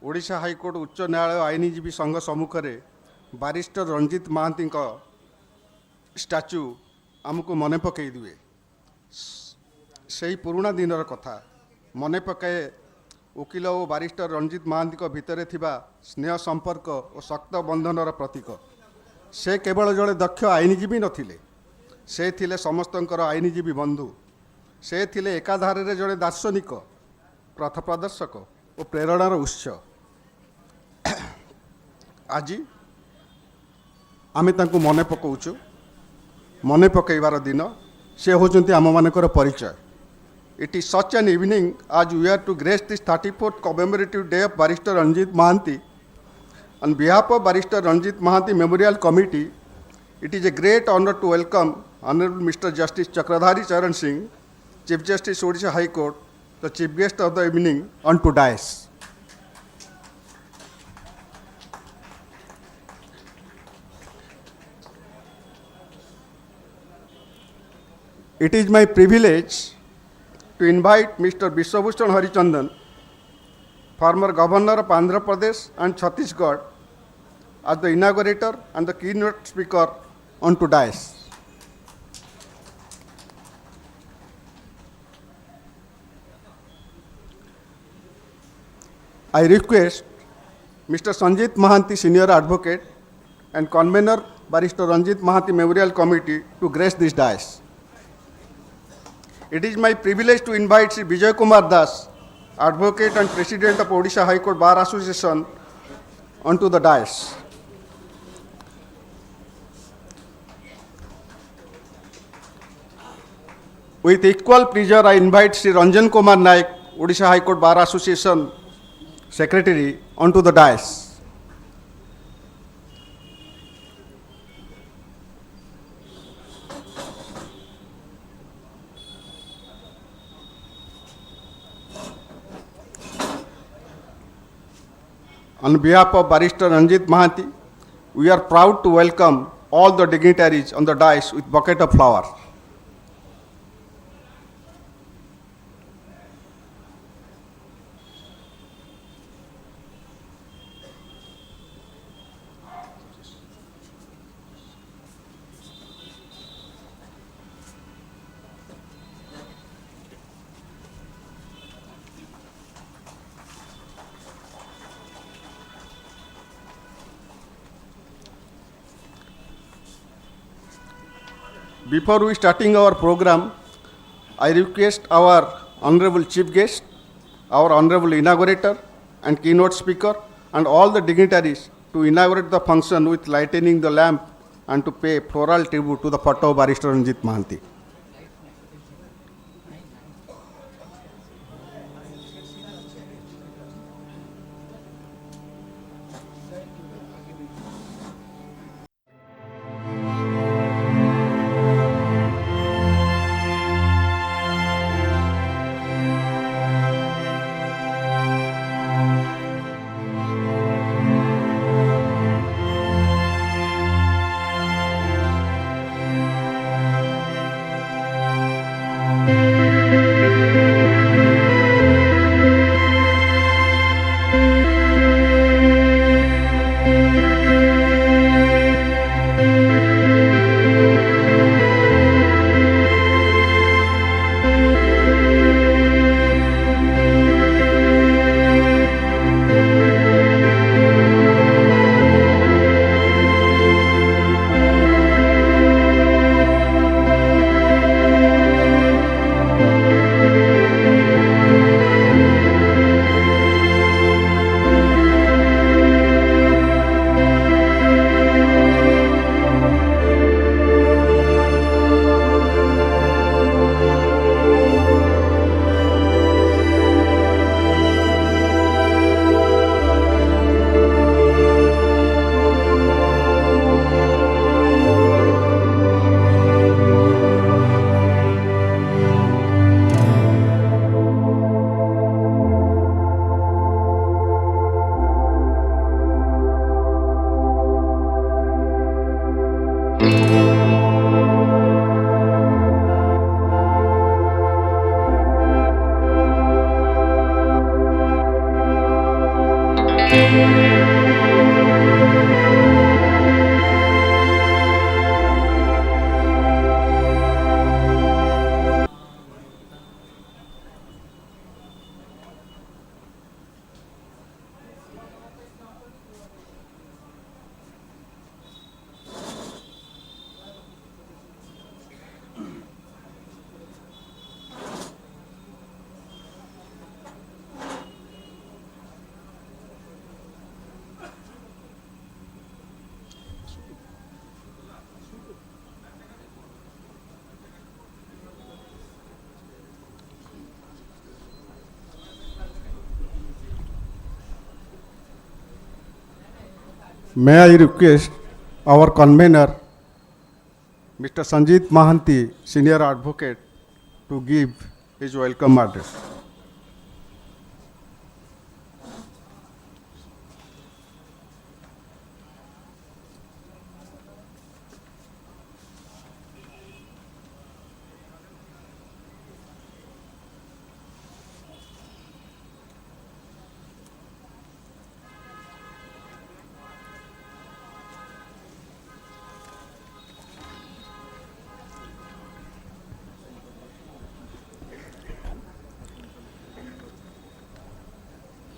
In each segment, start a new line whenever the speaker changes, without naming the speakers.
Odisha high court उच्च न्यायालय आईनजीवी संघ सम्मुख में बारिस्टर रंजित महांती स्टाच्यू आमको मन पकई दिए से पुराणा दिनर कथा मन पकाए वकिल और बारिस्टर रंजित महांती भितर थिबा स्नेह संपर्क और शक्त बंधनर प्रतीक से केवल जड़े दक्ष आईनजीवी नथिले से थिले समस्तंकर आईनजीवी बंधु से थिले एकाधार रे जड़े दार्शनिक पथ प्रदर्शक और प्रेरणार उत्स आज आमे तांको मने पकाउछु मने पकईबार दिन से होचंती आम मानकर परिचय it is such an evening आज we are to grace this 34th commemorative day of Barrister Ranjit Mahanty on behalf of Barrister Ranjit Mahanty Memorial Committee. It is a great honor to welcome Honorable Mr. Justice Chakradhari Charan Singh, Chief Justice Odisha High Court, the chief guest of the evening, onto dais. It is my privilege to invite Mr. Biswabhushan Harichandan, former Governor of Andhra Pradesh and Chhattisgarh, as the inaugurator and the keynote speaker onto dais. I request Mr. Sanjit Mahanty, Senior Advocate and Convener, Barrister Ranjit Mahanty Memorial Committee, to grace this dais. It is my privilege to invite Sri Vijay Kumar Das, Advocate and President of Odisha High Court Bar Association, onto the dais. With equal pleasure, I invite Sri Ranjan Kumar Naik, Odisha High Court Bar Association Secretary, onto the dais. On behalf of Barrister Ranjit Mahanty, we are proud to welcome all the dignitaries on the dais with bouquet of flowers. Before we starting our program, I request our honorable chief guest, our honorable inaugurator and keynote speaker, and all the dignitaries to inaugurate the function with lightening the lamp and to pay floral tribute to the photo of Barrister Ranjit Mahanty. May I request our convener, Mr. Sanjit Mahanty, Senior Advocate, to give his welcome address.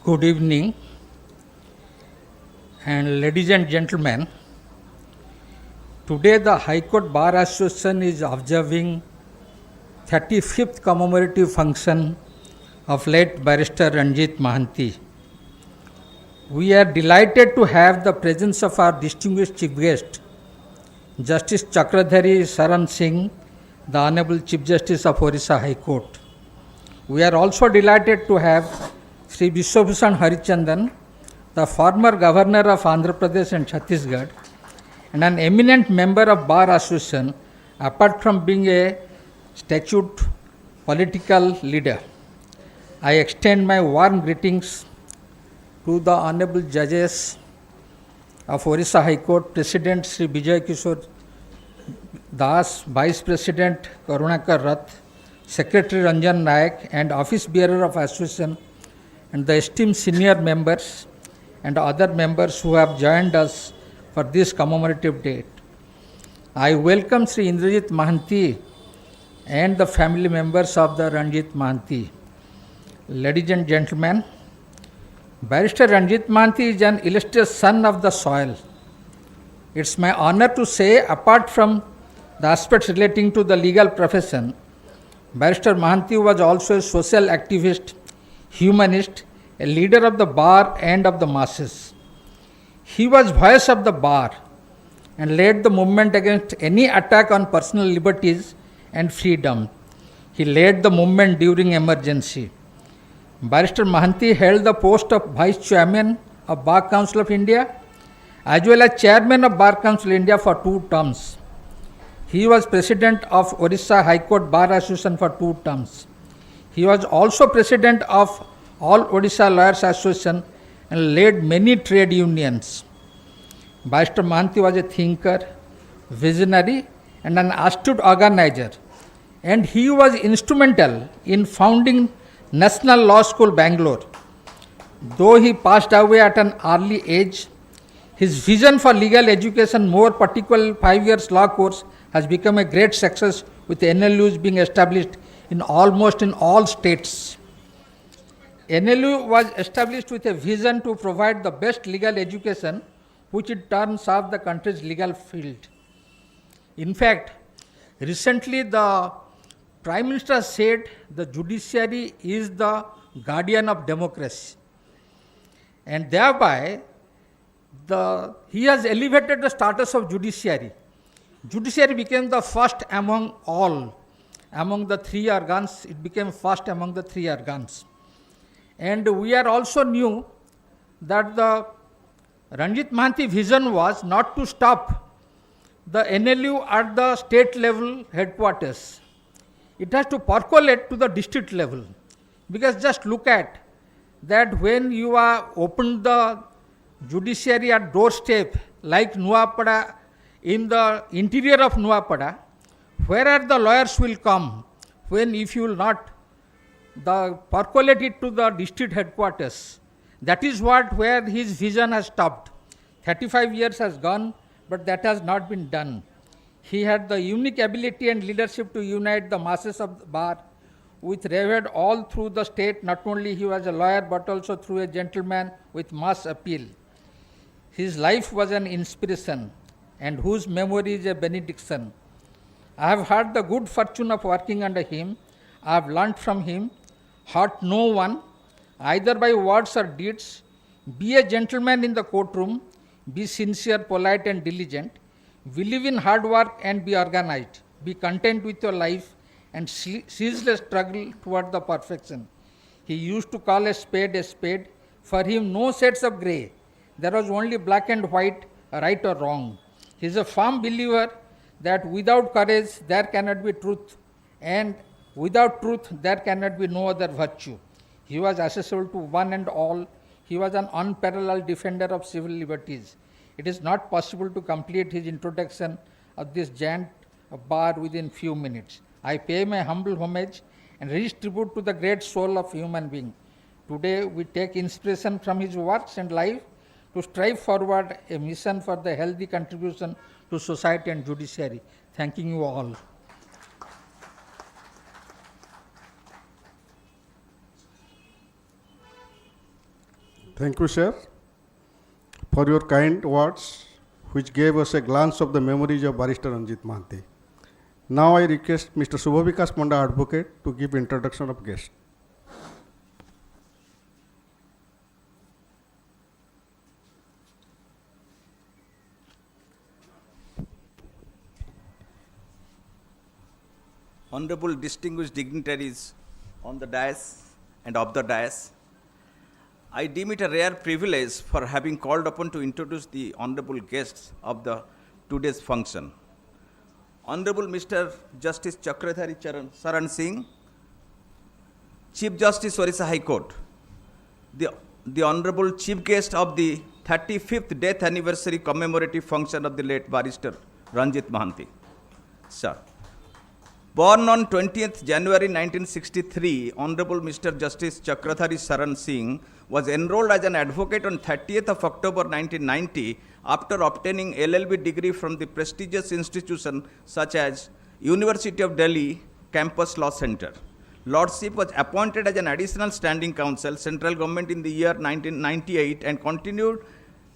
Good evening, and ladies and gentlemen, today the High Court Bar Association is observing 35th commemorative function of late Barrister RANJIT Mahanty. We are delighted to have the presence of our distinguished chief guest, Justice Chakradhari Saran Singh, the Honorable Chief Justice of Orissa High Court. We are also delighted to have Sri Vishwabhushan Harichandan, the former Governor of Andhra Pradesh and Chhattisgarh, and an eminent member of Bar Association, apart from being a statute political leader. I extend my warm greetings to the Honorable Judges of Orissa High Court, President Sri Vijay Kishore Das, Vice President Karunakar Rath, Secretary Ranjan Nayak, and Office Bearer of Association, and the esteemed senior members and other members who have joined us for this commemorative date. I welcome Sri Indrajit Mahanty and the family members of the RANJIT Mahanty. Ladies and gentlemen, Barrister RANJIT Mahanty is an illustrious son of the soil. It's my honor to say, apart from the aspects relating to the legal profession, Barrister Mahanty was also a social activist, humanist, a leader of the bar and of the masses. He was voice of the bar and led the movement against any attack on personal liberties and freedom. He led the movement during emergency. Barrister Mahanty held the post of Vice Chairman of Bar Council of India as well as Chairman of Bar Council India for 2 terms. He was President of Orissa High Court Bar Association for 2 terms. He was also President of All Odisha Lawyers Association and led many trade unions. Barrister Mahanty was a thinker, visionary, and an astute organizer, and he was instrumental in founding National Law School, Bangalore. Though he passed away at an early age, his vision for legal education, more particularly 5 years law course, has become a great success, with NLUs being established in almost in all states. NLU was established with a vision to provide the best legal education, which in turn served the country's legal field. In fact, recently the Prime Minister said the judiciary is the guardian of democracy, and thereby he has elevated the status of judiciary. Judiciary became the first among all. Among the 3 organs, it became first among the 3 organs. And we are also knew that the RANJIT Mahanty vision was not to stop the NLU at the state level headquarters. It has to percolate to the district level. Because just look at that, when you are opened the judiciary at doorstep like Nuapada, in the interior of Nuapada, where are the lawyers will come when if you will not percolate it to the district headquarters? That is where his vision has stopped. 35 years has gone, but that has not been done. He had the unique ability and leadership to unite the masses of the bar, which raved all through the state. Not only he was a lawyer, but also through a gentleman with mass appeal. His life was an inspiration, and whose memory is a benediction. I have had the good fortune of working under him. I have learnt from him, hurt no one, either by words or deeds. Be a gentleman in the courtroom, be sincere, polite, and diligent. Believe in hard work and be organized. Be content with your life and ceaseless struggle toward the perfection. He used to call a spade a spade. For him, no shades of grey. There was only black and white, right or wrong. He is a firm believer that without courage there cannot be truth, and without truth there cannot be no other virtue. He was accessible to one and all. He was an unparalleled defender of civil liberties. It is not possible to complete his introduction of this giant bar within few minutes. I pay my humble homage and raise tribute to the great soul of human being. Today we take inspiration from his works and life to strive forward a mission for the healthy contribution to society and judiciary. Thanking you all.
Thank you, sir, for your kind words, which gave us a glance of the memories of Barrister Ranjit Mahanty. Now I request Mr. Subhavikas Panda, Advocate, to give introduction of guest.
Honorable distinguished dignitaries on the dais and of the dais, I deem it a rare privilege for having called upon to introduce the honorable guests of the today's function. Honorable Mr. Justice Chakrathari Saran Singh, Chief Justice Orissa High Court, the Honorable Chief Guest of the 35th death anniversary commemorative function of the late Barrister Ranjit Mahanty. Sir, born on 20th January 1963, Honorable Mr. Justice Chakrathari Saran Singh was enrolled as an advocate on 30th of October 1990 after obtaining LLB degree from the prestigious institution such as University of Delhi Campus Law Center. Lordship was appointed as an additional standing counsel, central government in the year 1998 and continued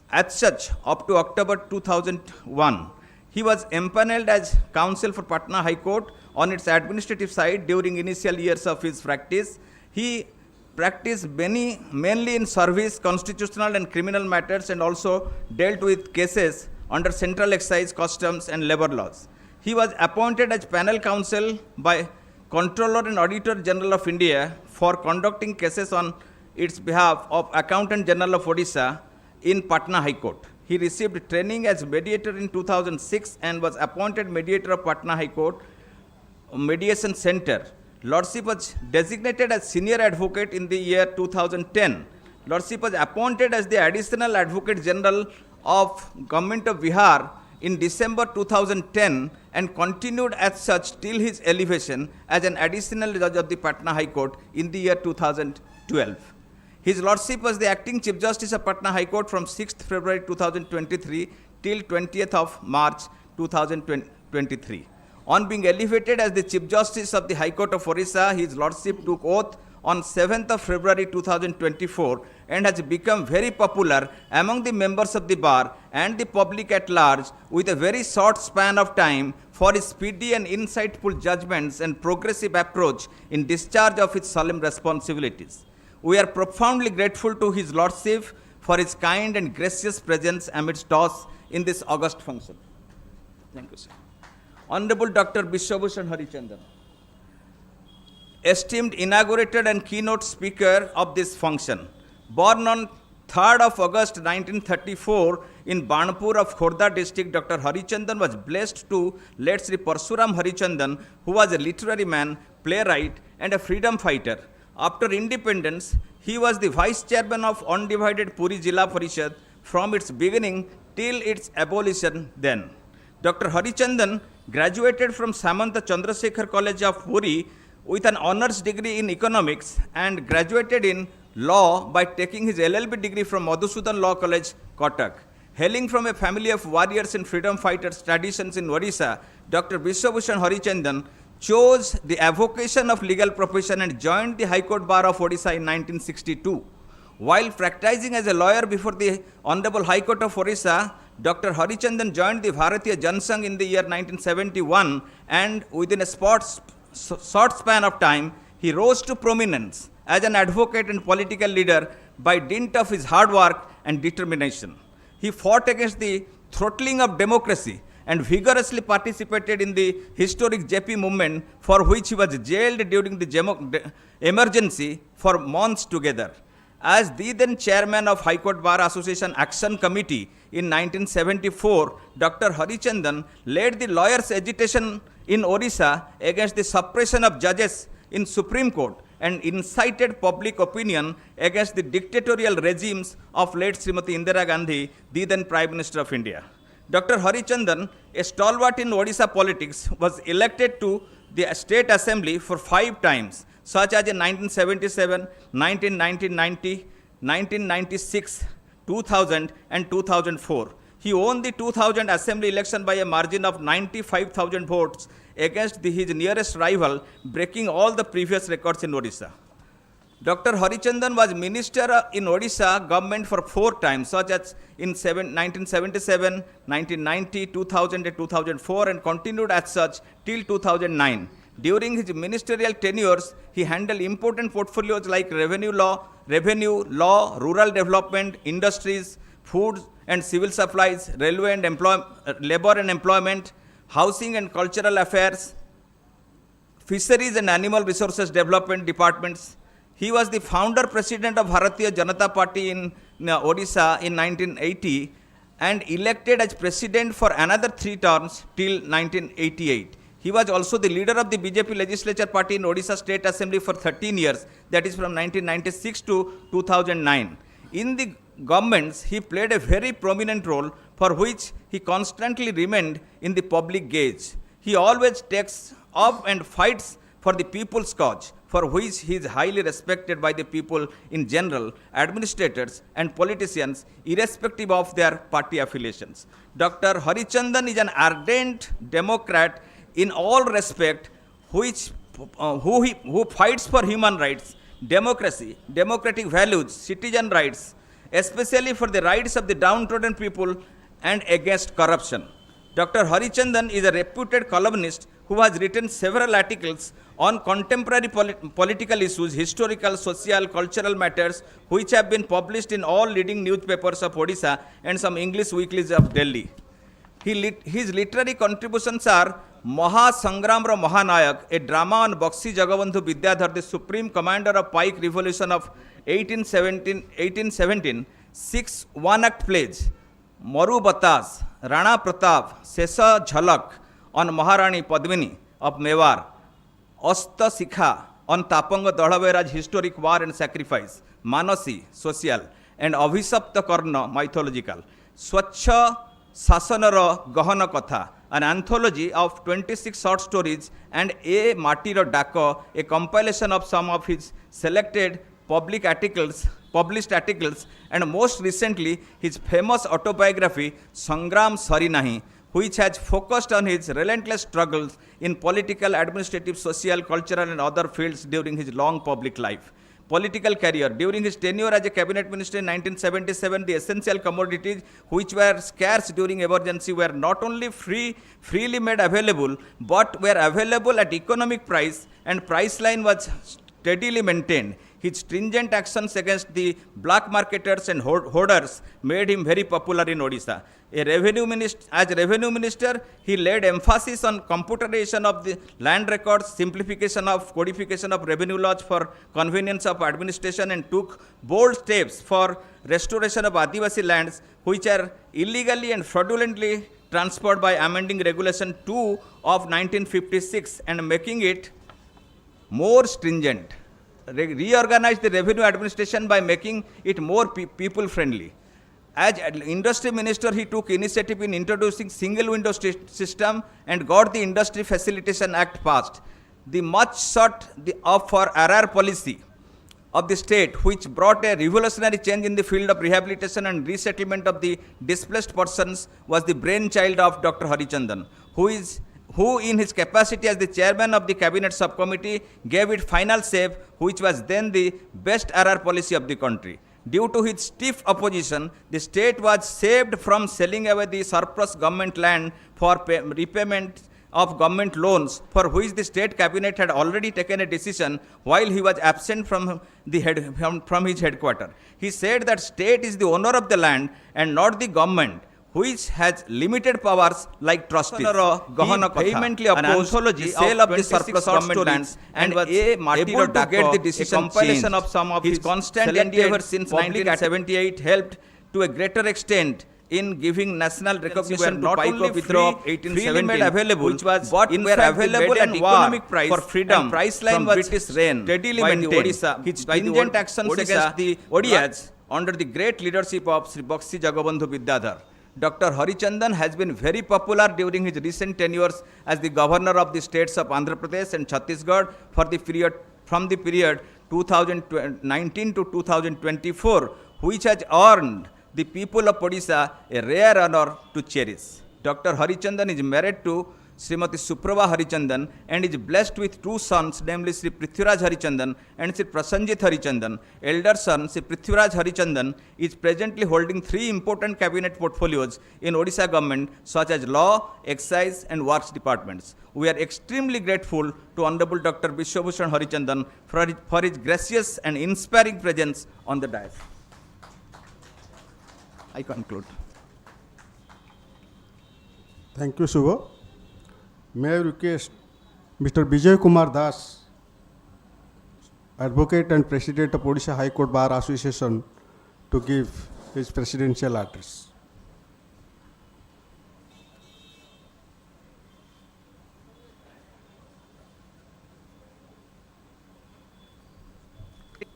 as such up to October 2001. He was empaneled as counsel for Patna High Court on its administrative side during initial years of his practice. He practiced mainly in service, constitutional and criminal matters, and also dealt with cases under central excise, customs and labor laws. He was appointed as panel counsel by Comptroller and Auditor General of India for conducting cases on its behalf of Accountant General of Odisha in Patna High Court. He received training as mediator in 2006 and was appointed mediator of Patna High Court Mediation Center. Lordship was designated as senior advocate in the year 2010. Lordship was appointed as the additional advocate general of Government of Bihar in December 2010 and continued as such till his elevation as an additional judge of the Patna High Court in the year 2012. His Lordship was the acting Chief Justice of Patna High Court from 6th February 2023 till 20th of March 2023. On being elevated as the Chief Justice of the High Court of Orissa, his Lordship took oath on 7th of February 2024 and has become very popular among the members of the bar and the public at large with a very short span of time for his speedy and insightful judgments and progressive approach in discharge of his solemn responsibilities. We are profoundly grateful to his Lordship for his kind and gracious presence amidst us in this august function. Thank you, sir. Honorable Dr. Vishwabhushan Harichandan, esteemed inaugurated and keynote speaker of this function. Born on 3rd of August 1934 in Banpur of Khordha district, Dr. Harichandan was blessed to late Sri Parshuram Harichandan, who was a literary man, playwright and a freedom fighter. After independence, he was the vice chairman of undivided Puri Jilla Parishad from its beginning till its abolition then. Dr. Harichandan graduated from Samanta Chandrasekhar College of Puri with an honors degree in economics and graduated in law by taking his LLB degree from Madhusudan Law College, Kotak. Hailing from a family of warriors and freedom fighters traditions in Odisha, Dr. Biswabhushan Harichandan chose the avocation of legal profession and joined the High Court Bar of Odisha in 1962. While practicing as a lawyer before the Honorable High Court of Odisha, Dr. Harichandan joined the Bharatiya Jansangh in the year 1971, and within a short span of time, he rose to prominence as an advocate and political leader by dint of his hard work and determination. He fought against the throttling of democracy and vigorously participated in the historic JP movement, for which he was jailed during the emergency for months together. As the then chairman of High Court Bar Association Action Committee in 1974, Dr. Harichandan led the lawyers' agitation in Odisha against the suppression of judges in Supreme Court and incited public opinion against the dictatorial regimes of late Srimati Indira Gandhi, the then Prime Minister of India. Dr. Harichandan, a stalwart in Odisha politics, was elected to the State Assembly for 5 times, such as in 1977, 1990, 1996, 2000 and 2004. He won the 2000 Assembly election by a margin of 95,000 votes against his nearest rival, breaking all the previous records in Odisha. Dr. Harichandan was minister in Odisha government for 4 times, such as in 1977, 1990, 2000 and 2004, and continued as such till 2009. During his ministerial tenures, he handled important portfolios like revenue law, rural development, industries, food and civil supplies, railway and labor and employment, housing and cultural affairs, fisheries and animal resources development departments. He was the founder president of Bharatiya Janata Party in Odisha in 1980 and elected as president for another 3 terms till 1988. He was also the leader of the BJP legislature party in Odisha State Assembly for 13 years, that is from 1996 to 2009. In the governments, he played a very prominent role for which he constantly remained in the public gaze. He always takes up and fights for the people's cause, for which he is highly respected by the people in general, administrators and politicians, irrespective of their party affiliations. Dr. Harichandan is an ardent Democrat in all respect, who fights for human rights, democracy, democratic values, citizen rights, especially for the rights of the downtrodden people and against corruption. Dr. Harichandan is a reputed columnist who has written several articles on contemporary political issues, historical, social, cultural matters, which have been published in all leading newspapers of Odisha and some English weeklies of Delhi. His literary contributions are Mahasangramra Mahanayak, a drama on Bakshi Jagabandhu Vidyadhar, the supreme commander of Pike Revolution of 1817, 6 one-act plays, Maru Batas, Rana Pratap, Sesa Jhalak on Maharani Padmini of Mewar, Asta Sikha on Tapanga Dadhavera's historic war and sacrifice, Manasi, social, and Abhisapta Karna, mythological, Swachha Sasanara Gahana Katha, an anthology of 26 short stories, and A Matira Daka, a compilation of some of his selected published articles, and most recently his famous autobiography Sangram Sari Nahi, which has focused on his relentless struggles in political, administrative, social, cultural and other fields during his long public life. Political career. During his tenure as a cabinet minister in 1977, the essential commodities which were scarce during emergency were not only freely made available, but were available at economic price, and price line was steadily maintained. His stringent actions against the black marketers and hoarders made him very popular in Odisha. As revenue minister, he laid emphasis on computerization of the land records, simplification of codification of revenue laws for convenience of administration, and took bold steps for restoration of Adivasi lands which are illegally and fraudulently transferred by amending Regulation 2 of 1956 and making it more stringent. Reorganize the revenue administration by making it more people friendly. As industry minister, he took initiative in introducing single window system and got the Industry Facilitation Act passed. The much sought for RR policy of the state which brought a revolutionary change in the field of rehabilitation and resettlement of the displaced persons was the brainchild of Dr. Harichandan, who in his capacity as the chairman of the cabinet subcommittee gave it final say, which was then the best RR policy of the country. Due to his stiff opposition, the state was saved from selling away the surplus government land for repayment of government loans, for which the state cabinet had already taken a decision while he was absent from his headquarters. He said that state is the owner of the land and not the government, which has limited powers like trustees. He vehemently opposed the sale of the surplus government lands and was able to get the decision compilation of some of his constant endeavors since 1978 helped to a greater extent in giving national recognition to Paiko withdrawal of 1817, available, which was but in were available at economic price for freedom, price line was British reign steadily maintained. His stringent actions against the Odias under the great leadership of Sri Bakshi Jagabandhu Vidyadhar. Dr. Harichandan has been very popular during his recent tenures as the governor of the states of Andhra Pradesh and Chhattisgarh for the period from the period 2019 to 2024, which has earned the people of Odisha a rare honor to cherish. Dr. Harichandan is married to Srimati Suprabha Harichandan and is blessed with two sons, namely Sri Prithviraj Harichandan and Sri Prasanjit Harichandan. Elder son, Sri Prithviraj Harichandan, is presently holding three important cabinet portfolios in Odisha government, such as law, excise and works departments. We are extremely grateful to Honorable Dr. Vishwabhushan Harichandan for his gracious and inspiring presence on the dais. I conclude.
Thank you, Subha. May I request Mr. Vijay Kumar Das, Advocate and President of Odisha High Court Bar Association, to give his presidential address.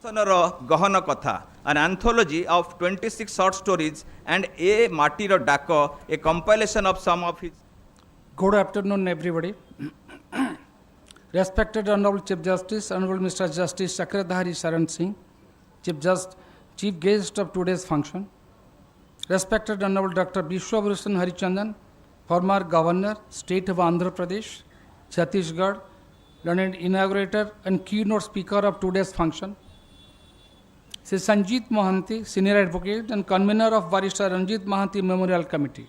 Gahana Katha, an anthology of 26 short stories, and A Matiro Dako, a compilation of some of his.
Good afternoon, everybody. Respected Honorable Chief Justice, Honorable Mr. Justice Chakradhari Sharan Singh, Chief Guest of today's function. Respected Honorable Dr. Vishwabhushan Harichandan, former Governor, State of Andhra Pradesh, Chhattisgarh, learned inaugurator and keynote speaker of today's function. Sri Sanjit Mahanty, Senior Advocate and Convener of Barrister Ranjit Mahanty Memorial Committee.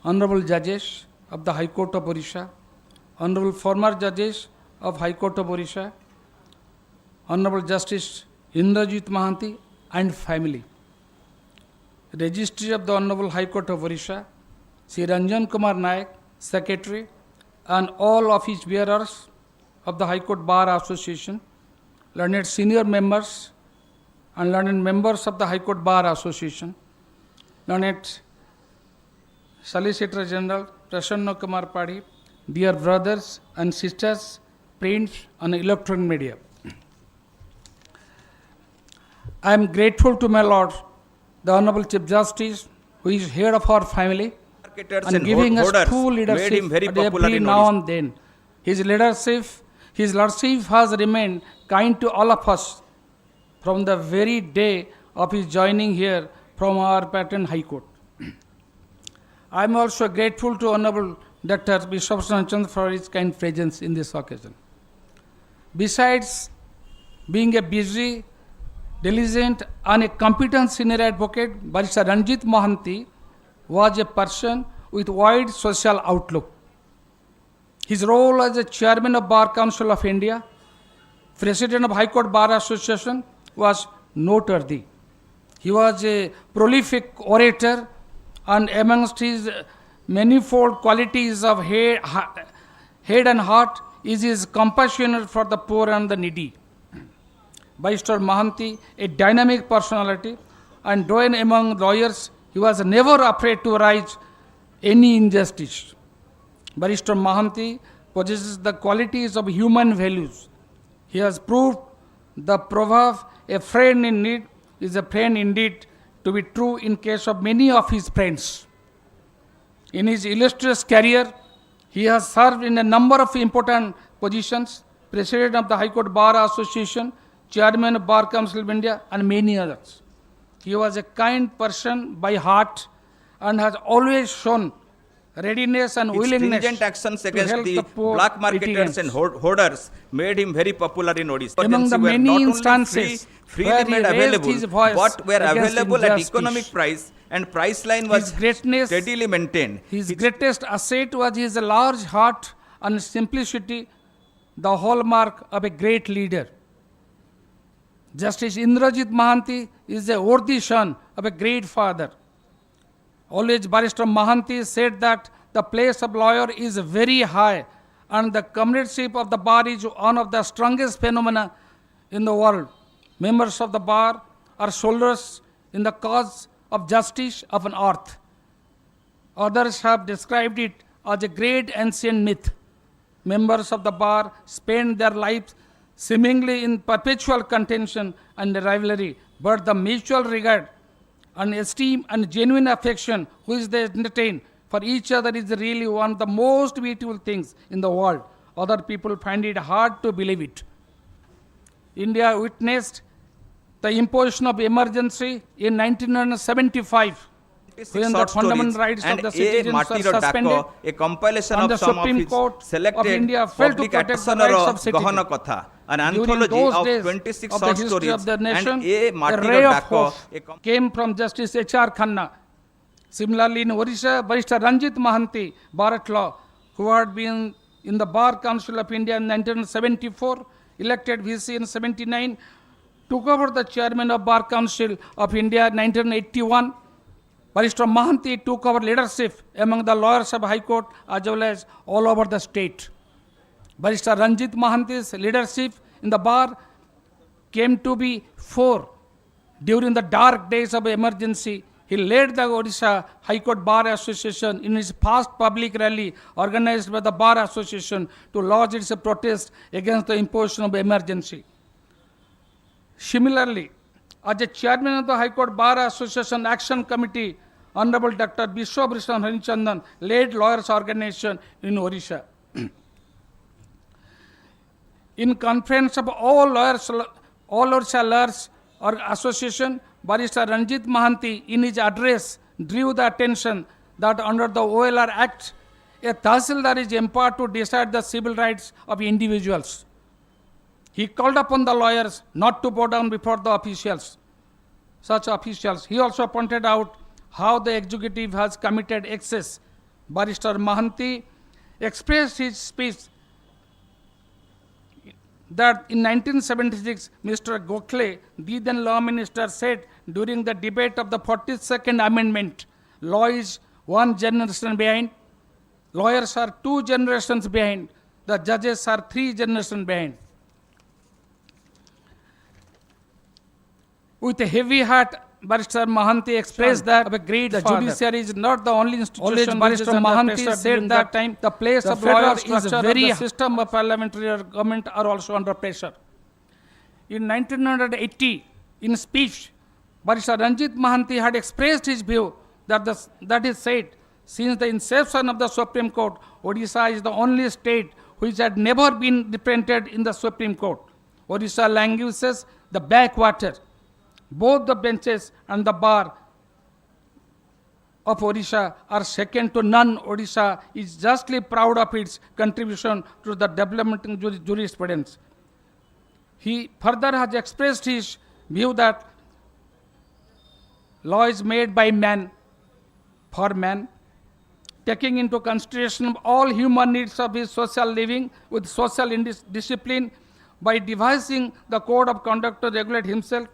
Honorable Judges of the High Court of Odisha, Honorable former Judges of High Court of Odisha, Honorable Justice Indrajit Mahanty and family. Registry of the Honorable High Court of Odisha, Sri Ranjan Kumar Naik, Secretary, and all office bearers of the High Court Bar Association, learned senior members and learned members of the High Court Bar Association, learned Solicitor General Prasanna Kumar Padi, dear brothers and sisters, print and electronic media. I am grateful to my Lord, the Honorable Chief Justice, who is head of our family and giving us true leadership every now and then. His leadership has remained kind to all of us from the very day of his joining here from our patron High Court. I am also grateful to Honorable Dr. Vishwabhushan Harichandan for his kind presence in this occasion. Besides being a busy, diligent and a competent senior advocate, Barrister Ranjit Mahanty was a person with wide social outlook. His role as a chairman of Bar Council of India, president of High Court Bar Association was noteworthy. He was a prolific orator, and amongst his manifold qualities of head and heart is his compassion for the poor and the needy. Barrister Mahanty, a dynamic personality, and known among lawyers, he was never afraid to raise any injustice. Barrister Mahanty possesses the qualities of human values. He has proved the proverb, a friend in need is a friend indeed, to be true in case of many of his friends. In his illustrious career, he has served in a number of important positions: President of the High Court Bar Association,
Chairman of Bar Council of India, and many others. He was a kind person by heart and has always shown readiness and
His
willingness
stringent actions
to
against
help
the
the poor
black marketers and
litigants.
hoarders made him very popular in Odisha.
Among the
Emergency were
many
not only
instances
freely
where he
made
raised
available,
his voice
but were
against
available at
injustice.
economic price, and price line was
His greatness,
steadily maintained.
his greatest asset was his large heart and simplicity, the hallmark of a great leader. Justice Indrajit Mahanty is a worthy son of a great father. Always Barrister Mahanty said that the place of lawyer is very high and the comradeship of the bar is one of the strongest phenomena in the world. Members of the bar are soldiers in the cause of justice of an earth. Others have described it as a great ancient myth. Members of the bar spend their lives seemingly in perpetual contention and rivalry, but the mutual regard and esteem and genuine affection which they entertain for each other is really one of the most beautiful things in the world. Other people find it hard to believe it. India witnessed the imposition of emergency in 1975 when the
Short
fundamental
stories
rights of
and
the
A.
citizens were
Martiro
suspended,
Dako, a compilation
and the
of some of
Supreme
his
Court of
selected
India failed to
public
protect the
actioner
rights of citizens.
Gahana Katha, an
During
anthology
those
of
days
26
of the
short
history
stories,
of the nation,
and A.
a
Martiro
ray of
Dako,
hope came from Justice H.R. Khanna. Similarly, in Odisha, Barrister Ranjit Mahanty, bar at law, who had been in the Bar Council of India in 1974, elected VC in 79, took over the chairman of Bar Council of India in 1981. Barrister Mahanty took over leadership among the lawyers of High Court as well as all over the state. Barrister Ranjit Mahanty's leadership in the bar came to be 4. During the dark days of emergency, he led the Odisha High Court Bar Association in his first public rally organized by the Bar Association to lodge its protest against the imposition of emergency. Similarly, as a chairman of the High Court Bar Association Action Committee, Honorable Dr. Biswabhushan Harichandan led lawyers organization in Odisha. In conference of all Odisha lawyers or association, Barrister Ranjit Mahanty in his address drew the attention that under the OLR Act, a Tahsildar is empowered to decide the civil rights of individuals. He called upon the lawyers not to bow down before the officials, such officials. He also pointed out how the executive has committed excess. Barrister Mahanty expressed his speech that in 1976, Mr. Gokhale, the then law minister, said during the debate of the 42nd Amendment, law is one generation behind, lawyers are 2 generations behind, the judges are 3 generations behind. With a heavy heart, Barrister Mahanty expressed that the judiciary is not the only institution. Barrister Mahanty said that time the place of lawyer is very system of parliamentary government are also under pressure. In 1980, in speech, Barrister Ranjit Mahanty had expressed his view that is said, since the inception of the Supreme Court, Odisha is the only state which had never been represented in the Supreme Court. Odisha languishes the backwater. Both the benches and the bar of Odisha are second to none. Odisha is justly proud of its contribution to the development in jurisprudence. He further has expressed his view that law is made by man for man, taking into consideration all human needs of his social living with social discipline by devising the code of conduct to regulate himself.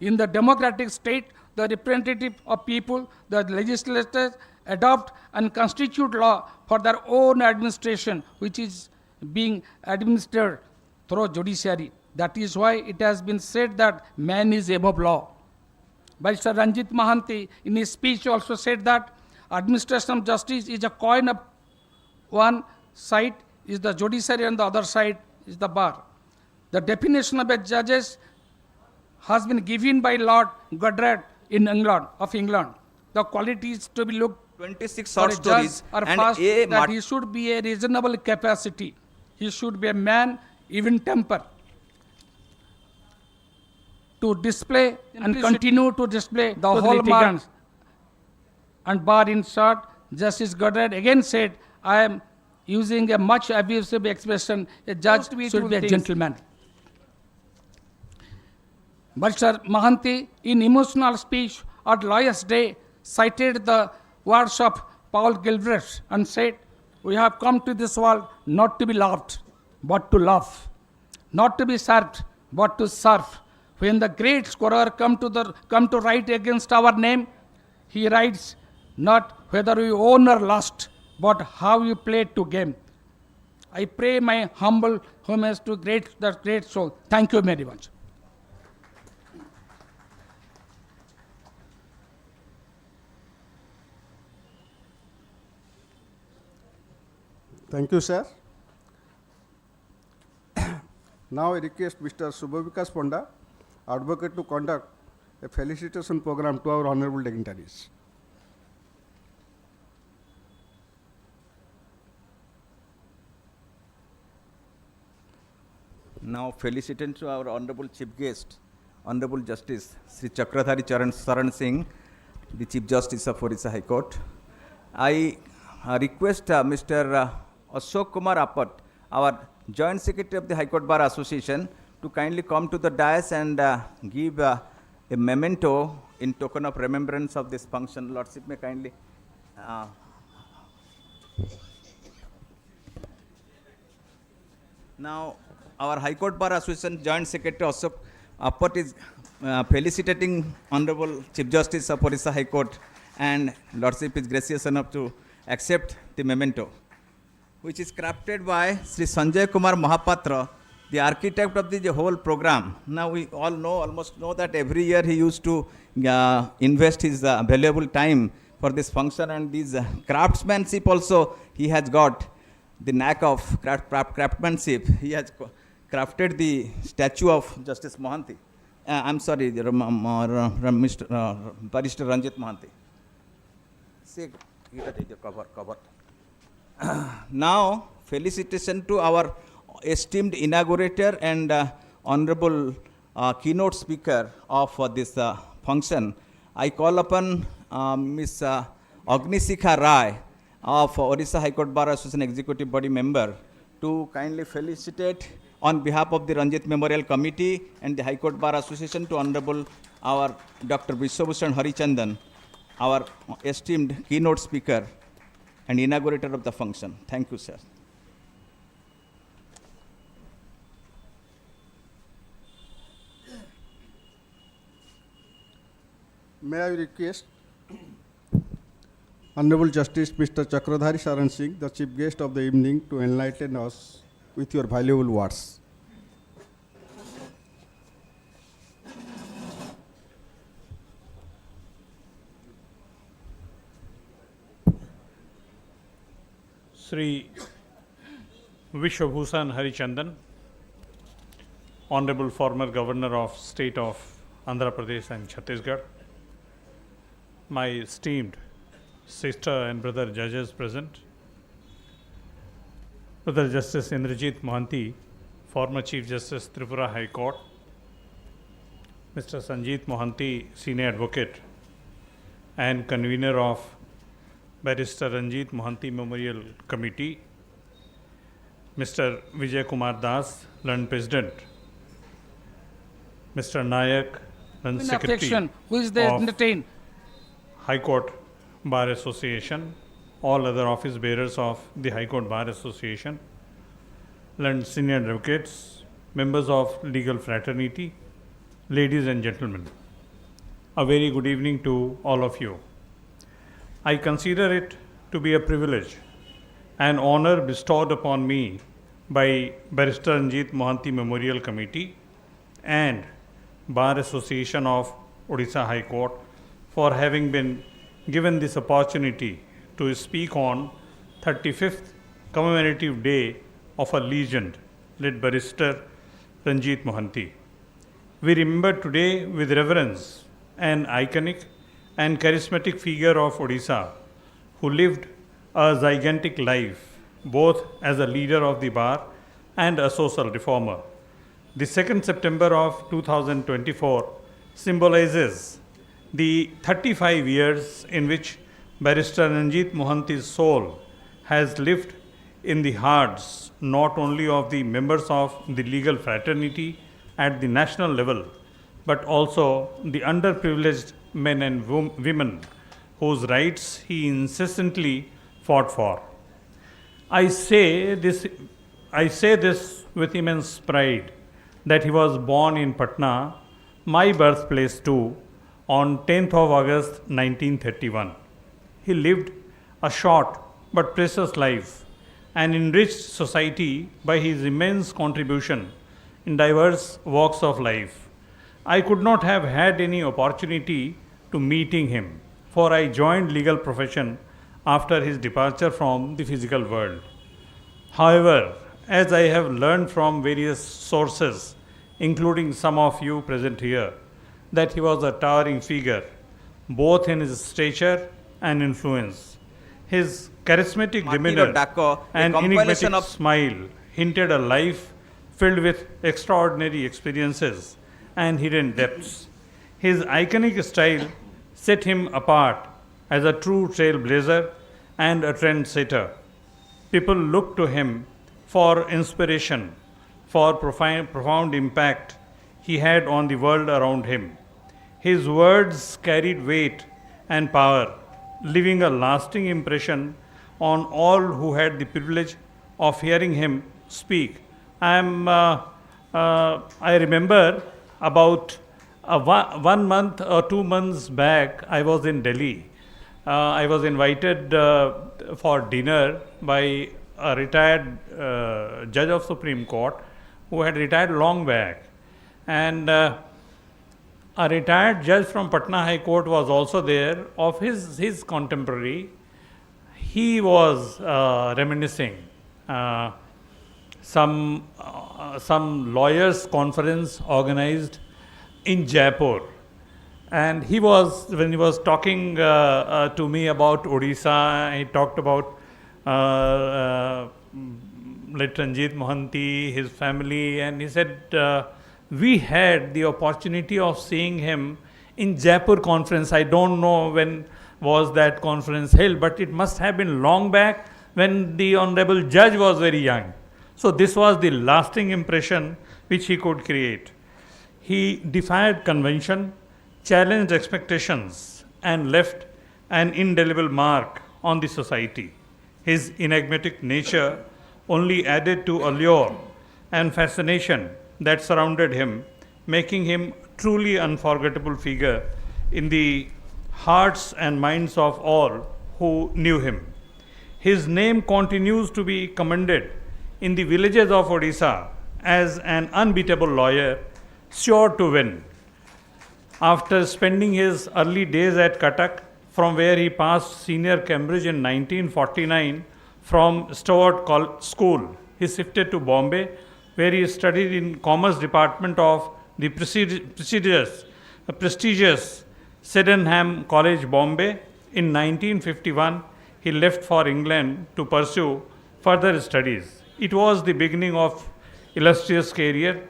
In the democratic state, the representative of people, the legislators, adopt and constitute law for their own administration, which is being administered through judiciary. That is why it has been said that man is above law. Barrister Ranjit Mahanty in his speech also said that administration of justice is a coin of one side is the judiciary and the other side is the bar. The definition of a judges has been given by Lord Goddard in England. The qualities to be looked
26
for
short
a judge
stories
are
and
first
A.
that he should be a reasonable capacity. He should be a man, even temper. to display and continue to display the hallmark. And bar in short, Justice Goddard again said, I am using a much abusive expression, a judge should be a gentleman. Barrister Mahanty, in emotional speech at Lawyers' Day, cited the words of Paul Gilbert and said, we have come to this world not to be loved, but to love, not to be served, but to serve. When the great scorer come to write against our name, he writes not whether we won or lost, but how you played to game. I pray my humble homage to the great soul. Thank you very much.
Thank you, sir. Now I request Mr. Subhavikas Panda, advocate, to conduct a felicitation program to our honorable dignitaries.
Now felicitation to our honorable chief guest, Honorable Justice Sri Chakradhari Saran Singh, the Chief Justice of Odisha High Court. I request Mr. Ashok Kumar Apat, our Joint Secretary of the High Court Bar Association, to kindly come to the dais and give a memento in token of remembrance of this function. Lordship may kindly. Now, our High Court Bar Association Joint Secretary Ashok Apat is felicitating Honorable Chief Justice of Odisha High Court, and Lordship is gracious enough to accept the memento, which is crafted by Sri Sanjay Kumar Mahapatra, the architect of the whole program. Now we all know, almost know, that every year he used to invest his valuable time for this function, and this craftsmanship also he has got the knack of craftsmanship. He has crafted the statue of Justice Mahanty. I'm sorry, Mr. Barrister Ranjit Mahanty. See, cover. Now, felicitation to our esteemed inaugurator and honorable keynote speaker of this function. I call upon Ms. Agnisikha Rai of Odisha High Court Bar Association Executive Body Member to kindly felicitate on behalf of the Ranjit Memorial Committee and the High Court Bar Association to Honorable our Dr. Vishwabhushan Harichandan, our esteemed keynote speaker and inaugurator of the function. Thank you, sir.
May I request Honorable Justice Mr. Chakradhari Saran Singh, the chief guest of the evening, to enlighten us with your valuable words.
Sri Vishwabhushan Harichandan, Honorable former Governor of State of Andhra Pradesh and Chhattisgarh, my esteemed sister and brother judges present, Brother Justice Indrajit Mahanty, former Chief Justice Tripura High Court, Mr. Sanjeet Mahanty, Senior Advocate and Convener of Barrister Ranjit Mahanty Memorial Committee, Mr. Vijay Kumar Das, Learned President, Mr. Nayak, Learned Secretary
who is there
of
entertained?
High Court Bar Association, all other office bearers of the High Court Bar Association, Learned Senior Advocates, members of legal fraternity, ladies and gentlemen, a very good evening to all of you. I consider it to be a privilege and honor bestowed upon me by Barrister Ranjit Mahanty Memorial Committee and Bar Association of Odisha High Court for having been given this opportunity to speak on 35th commemorative day of a legend, late Barrister Ranjit Mahanty. We remember today with reverence an iconic and charismatic figure of Odisha who lived a gigantic life both as a leader of the bar and a social reformer. The 2nd September of 2024 symbolizes the 35 years in which Barrister Ranjit Mohanty's soul has lived in the hearts not only of the members of the legal fraternity at the national level, but also the underprivileged men and women whose rights he incessantly fought for. I say this with immense pride that he was born in Patna, my birthplace too, on 10th of August 1931. He lived a short but precious life and enriched society by his immense contribution in diverse walks of life. I could not have had any opportunity to meeting him, for I joined legal profession after his departure from the physical world. However, as I have learned from various sources, including some of you present here, that he was a towering figure, both in his stature and influence. His charismatic demeanor and enigmatic smile hinted a life filled with extraordinary experiences and hidden depths. His iconic style set him apart as a true trailblazer and a trendsetter. People looked to him for inspiration, for profound impact he had on the world around him. His words carried weight and power, leaving a lasting impression on all who had the privilege of hearing him speak. I remember about 1 month or 2 months back, I was in Delhi. I was invited for dinner by a retired judge of Supreme Court who had retired long back. And a retired judge from Patna High Court was also there, of his contemporary. He was reminiscing some lawyers' conference organized in Jaipur. And when he was talking to me about Odisha, he talked about Ranjit Mohanty, his family, and he said, we had the opportunity of seeing him in Jaipur conference. I don't know when was that conference held, but it must have been long back when the Honorable Judge was very young. So this was the lasting impression which he could create. He defied convention, challenged expectations, and left an indelible mark on the society. His enigmatic nature only added to allure and fascination that surrounded him, making him truly unforgettable figure in the hearts and minds of all who knew him. His name continues to be commended in the villages of Odisha as an unbeatable lawyer, sure to win. After spending his early days at Cuttack, from where he passed senior Cambridge in 1949 from Stowart School, he shifted to Bombay, where he studied in Commerce Department of the prestigious Sydenham College, Bombay. In 1951, he left for England to pursue further studies. It was the beginning of illustrious career.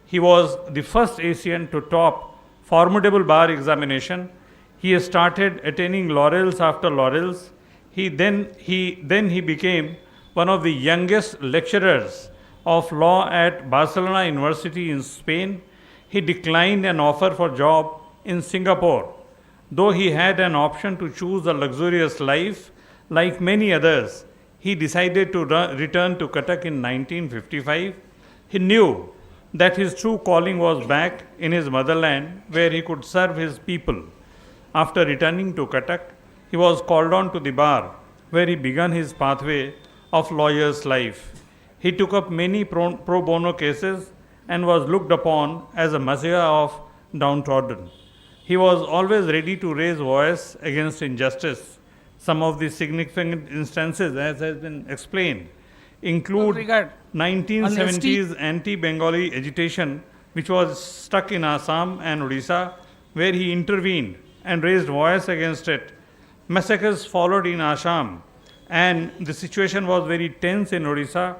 He was the first Asian to top formidable bar examination. He started attaining laurels after laurels. He became one of the youngest lecturers of law at Barcelona University in Spain. He declined an offer for job in Singapore. Though he had an option to choose a luxurious life, like many others, he decided to return to Cuttack in 1955. He knew that his true calling was back in his motherland, where he could serve his people. After returning to Cuttack, he was called on to the bar, where he began his pathway of lawyer's life. He took up many pro bono cases and was looked upon as a messiah of downtrodden. He was always ready to raise voice against injustice. Some of the significant instances, as has been explained, include 1970s anti-Bengali agitation, which was stuck in Assam and Odisha, where he intervened and raised voice against it. Massacres followed in Assam, and the situation was very tense in Odisha,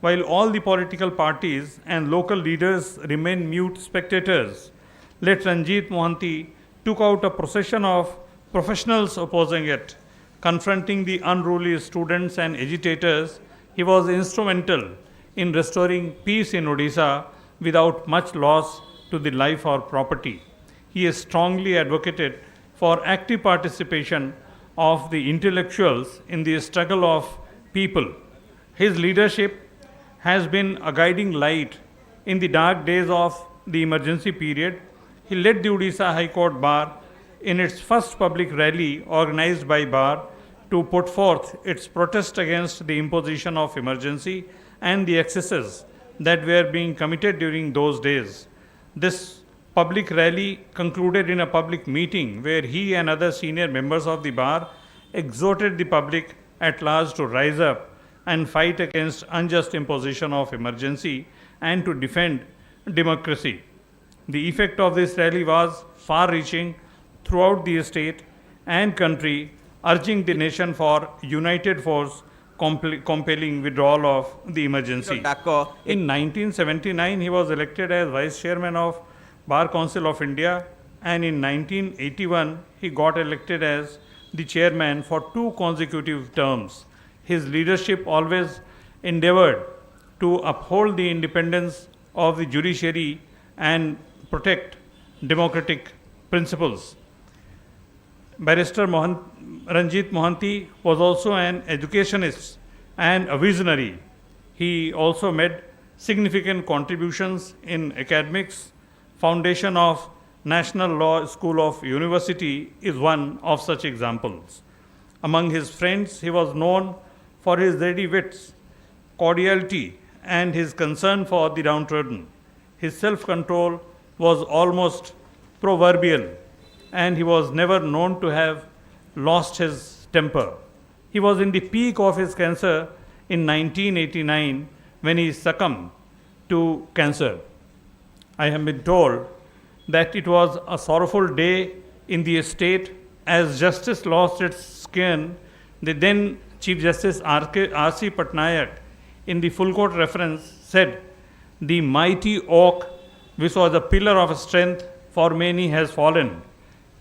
while all the political parties and local leaders remained mute spectators. late Ranjit Mohanty took out a procession of professionals opposing it. Confronting the unruly students and agitators, he was instrumental in restoring peace in Odisha without much loss to the life or property. He has strongly advocated for active participation of the intellectuals in the struggle of people. His leadership has been a guiding light in the dark days of the emergency period. He led the Odisha High Court Bar in its first public rally organized by Bar to put forth its protest against the imposition of emergency and the excesses that were being committed during those days. This public rally concluded in a public meeting where he and other senior members of the bar exhorted the public at large to rise up and fight against unjust imposition of emergency and to defend democracy. The effect of this rally was far-reaching throughout the state and country, urging the nation for united force compelling withdrawal of the emergency. In 1979, he was elected as Vice Chairman of Bar Council of India, and in 1981, he got elected as the Chairman for 2 consecutive terms. His leadership always endeavored to uphold the independence of the judiciary and protect democratic principles. Barrister Ranjit Mohanty was also an educationist and a visionary. He also made significant contributions in academics. Foundation of National Law School of University is one of such examples. Among his friends, he was known for his ready wits, cordiality, and his concern for the downtrodden. His self-control was almost proverbial, and he was never known to have lost his temper. He was in the peak of his cancer in 1989 when he succumbed to cancer. I have been told that it was a sorrowful day in the state as justice lost its skin. The then Chief Justice R.C. Patnaik, in the full court reference, said, "The mighty oak, which was a pillar of strength for many, has fallen.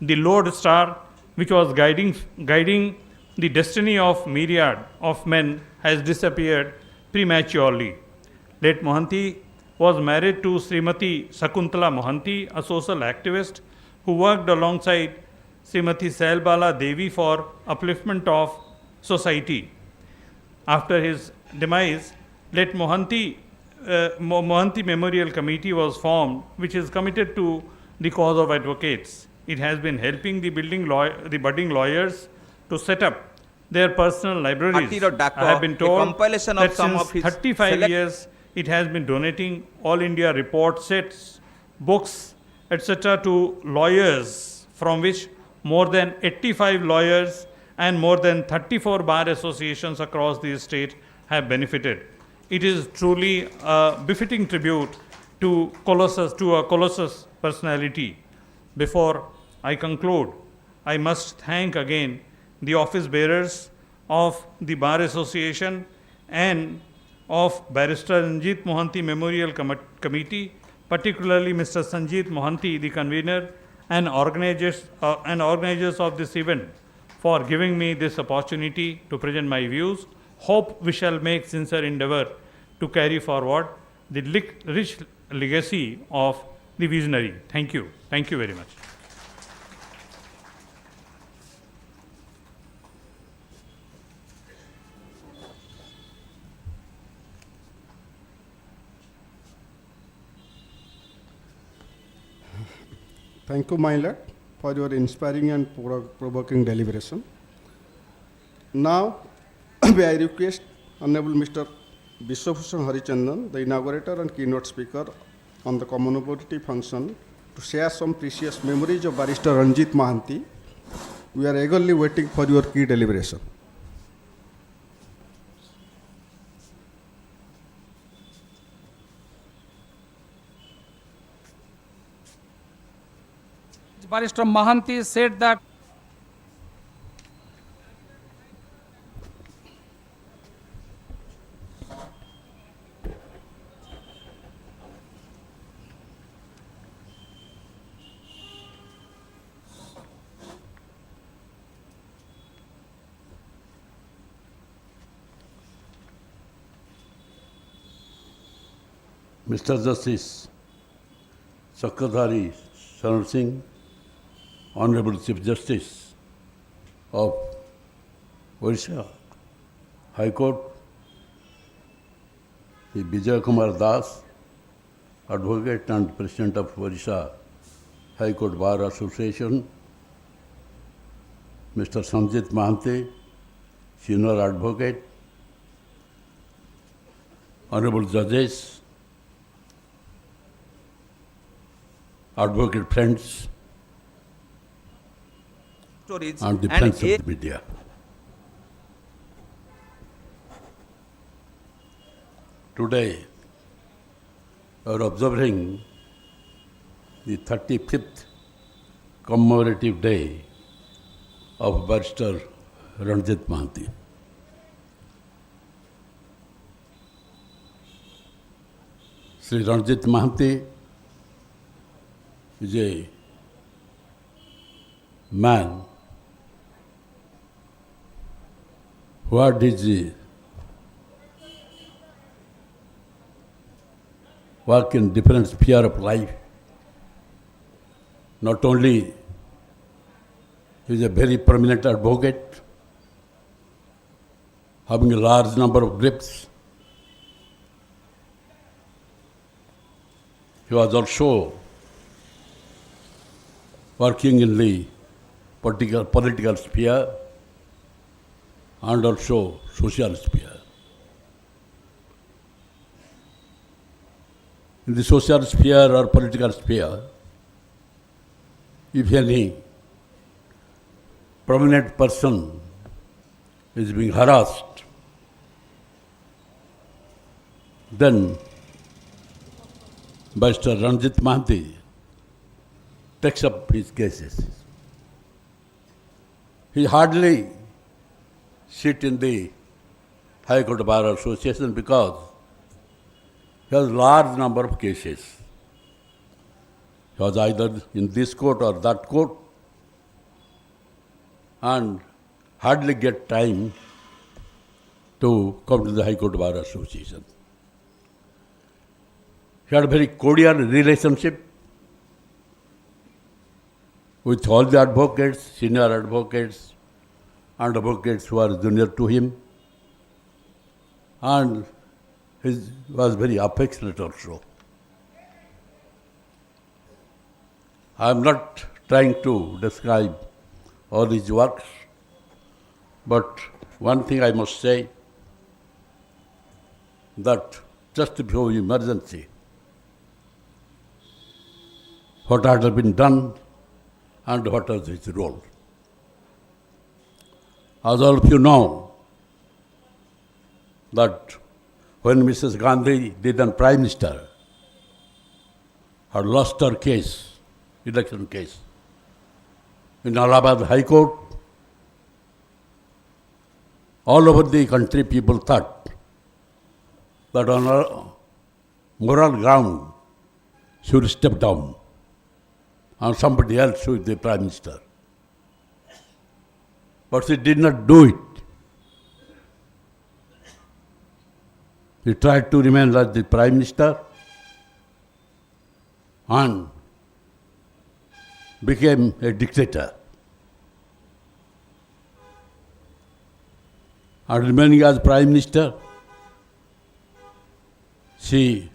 The lodestar, which was guiding the destiny of myriad of men, has disappeared prematurely." Late Mohanty was married to Srimati Sakuntala Mohanty, a social activist who worked alongside Srimati Sailbala Devi for upliftment of society. After his demise, late Mohanty Memorial Committee was formed, which is committed to the cause of advocates. It has been helping the budding lawyers to set up their personal libraries. I have been told that since 35 years, it has been donating all India report sets, books, etc. to lawyers, from which more than 85 lawyers and more than 34 bar associations across the state have benefited. It is truly a befitting tribute to a colossus personality. Before I conclude, I must thank again the office bearers of the Bar Association and of Barrister Ranjit Mohanty Memorial Committee, particularly Mr. Sanjeet Mohanty, the convener and organizers of this event, for giving me this opportunity to present my views. Hope we shall make sincere endeavor to carry forward the rich legacy of the visionary. Thank you. Thank you very much.
Thank you, my lord, for your inspiring and provoking deliberation. Now, may I request Honorable Mr. Vishwabhushan Harichandan, the inaugurator and keynote speaker on the commemorative function, to share some precious memories of Barrister Ranjit Mohanty. We are eagerly waiting for your key deliberation.
Barrister Mahanty said that
Mr. Justice Sakradhari Sanar Singh, Honorable Chief Justice of Odisha High Court, Sri Vijay Kumar Das, Advocate and President of Odisha High Court Bar Association, Mr. Sanjit Mahanty, Senior Advocate, Honorable Judges, Advocate friends,
stories
and the
and
friends
a-
of the media. Today, we are observing the 35th commemorative day of Barrister Ranjit Mahanty. Sri Ranjit Mahanty is a man who had his work in different sphere of life. Not only he is a very prominent advocate, having a large number of grips, he was also working in the political sphere and also social sphere. In the social sphere or political sphere, if any prominent person is being harassed, then Barrister Ranjit Mahanty takes up his cases. He hardly sit in the High Court Bar Association because he has large number of cases. He was either in this court or that court and hardly get time to come to the High Court Bar Association. He had a very cordial relationship with all the advocates, senior advocates, and advocates who are junior to him. And he was very affectionate also. I am not trying to describe all his works, but one thing I must say, that just before emergency, what had been done and what was his role. As all of you know, that when Mrs. Gandhi, the then Prime Minister, had lost her case, election case, in Allahabad High Court, all over the country people thought that on a moral ground she would step down and somebody else should be the Prime Minister. But she did not do it. He tried to remain as the Prime Minister and became a dictator. And remaining as Prime Minister, she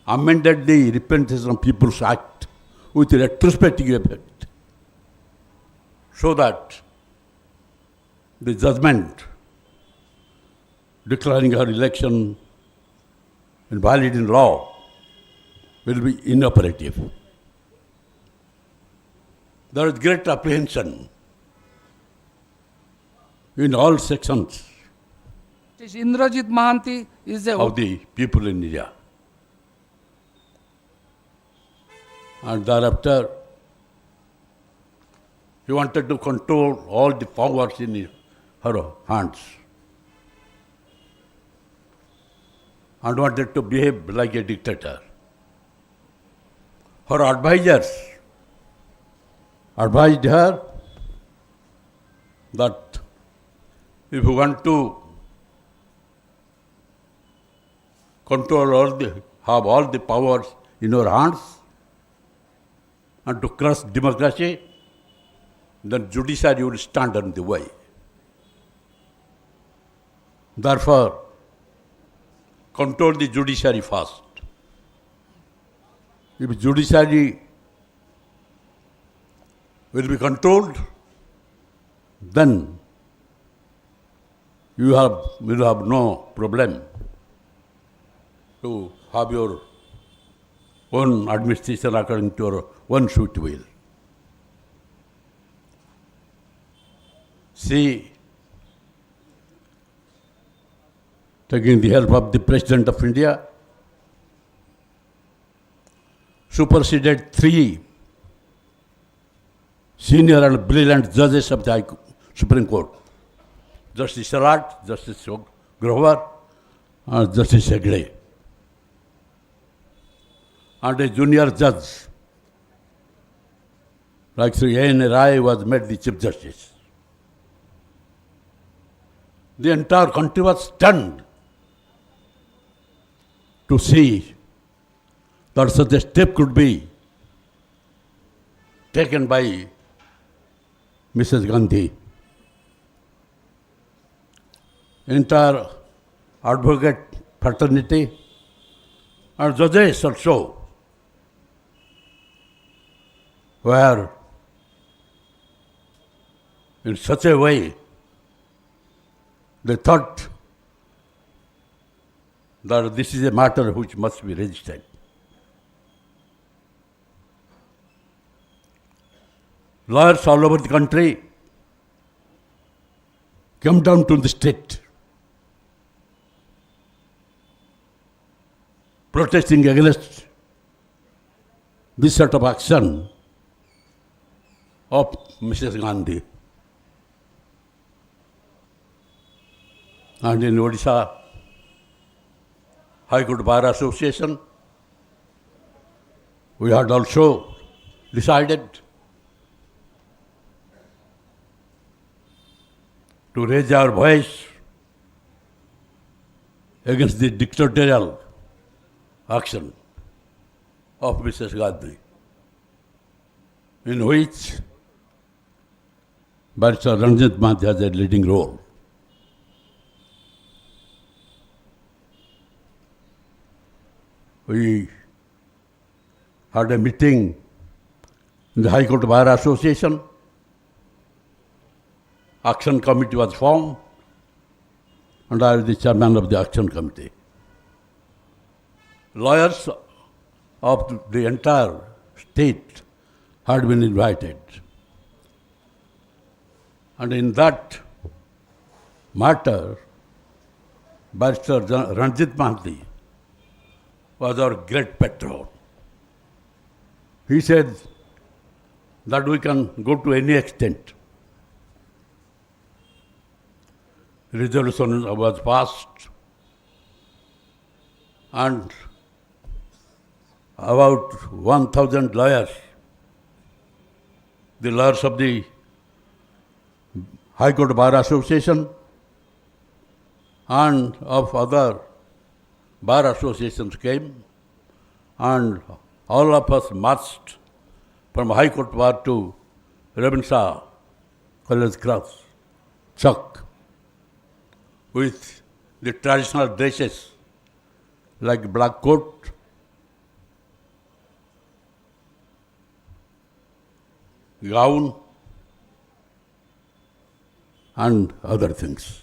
amended the Representation of People's Act with retrospective effect, so that the judgment declaring her election invalid in law will be inoperative. There is great apprehension in all sections
Indrajit Mahanty is a
of the people in India. And thereafter, he wanted to control all the powers in her hands and wanted to behave like a dictator. Her advisors advised her that if you want to have all the powers in your hands and to crush democracy, then judiciary will stand in the way. Therefore, control the judiciary first. If judiciary will be controlled, then you will have no problem to have your own administration according to your own sweet will. See, taking the help of the President of India, superseded 3 senior and brilliant judges of the Supreme Court, Justice Sarat, Justice Grover, and Justice Hegde. And a junior judge, like Sri A.N. Rai, was made the Chief Justice. The entire country was stunned to see that such a step could be taken by Mrs. Gandhi. Entire advocate fraternity and judges also were in such a way they thought that this is a matter which must be registered. Lawyers all over the country came down to the state protesting against this sort of action of Mrs. Gandhi. And in Odisha, High Court Bar Association, we had also decided to raise our voice against the dictatorial action of Mrs. Gandhi, in which Barrister Ranjit Mahanty has a leading role. We had a meeting in the High Court Bar Association. Action committee was formed, and I was the chairman of the action committee. Lawyers of the entire state had been invited. And in that matter, Barrister Ranjit Mahanty was our great patron. He said that we can go to any extent. Resolution was passed, and about 1,000 lawyers, the lawyers of the High Court Bar Association and of other bar associations came, and all of us marched from High Court Bar to Ravenshaw College Cross, Chowk, with the traditional dresses like black coat, gown, and other things.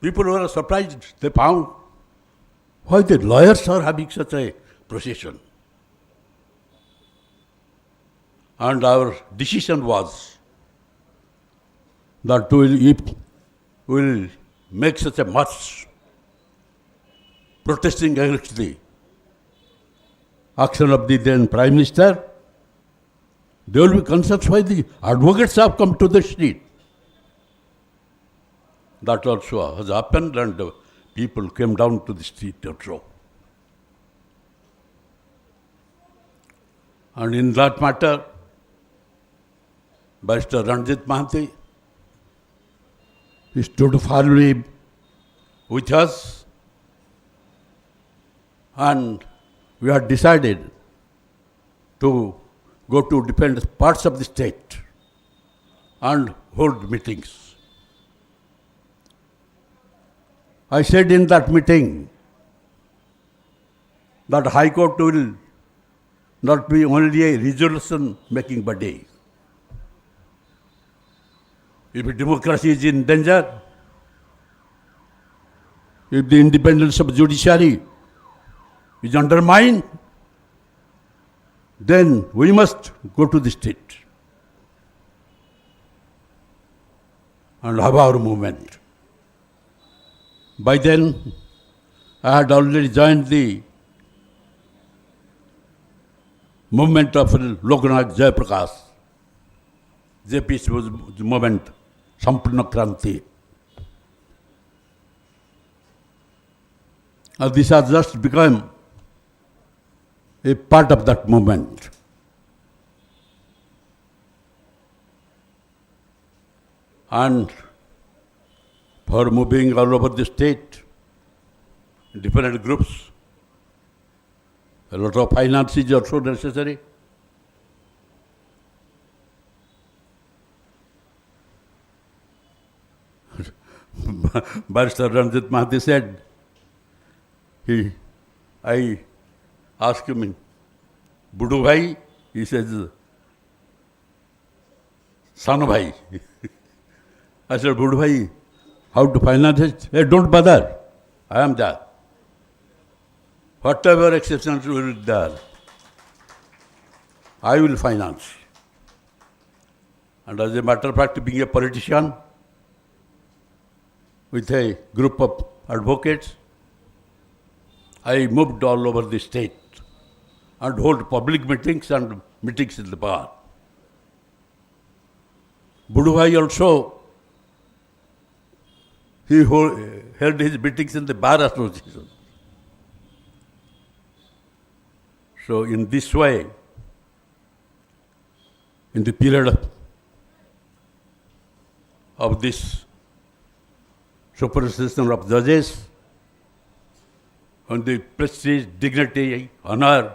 People were surprised. They found why the lawyers are having such a procession. And our decision was that we will make such a march protesting against the action of the then Prime Minister. They will be concerned why the advocates have come to the street. That also has happened, and people came down to the street also. And in that matter, Barrister Ranjit Mahanty, he stood firmly with us, And we had decided to go to different parts of the state and hold meetings. I said in that meeting that High Court will not be only a resolution-making body. If democracy is in danger, if the independence of judiciary is undermined, then we must go to the state and have our movement. By then, I had already joined the movement of Loknath Jayaprakash. JP's was the movement, Sampurna Kranti. And this has just become a part of that movement. And for moving all over the state, different groups, a lot of finance is also necessary. Barrister Ranjit Mahanty said, I asked him, Budu Bhai? He says, Sanu Bhai. I said, Budu Bhai, how to finance it? Hey, don't bother. I am there. Whatever exceptions will be there, I will finance. And as a matter of fact, being a politician with a group of advocates, I moved all over the state and hold public meetings and meetings in the bar. Budu Bhai also, he held his meetings in the bar association. So in this way, in the period of this supersession of judges, and the prestige, dignity, honor,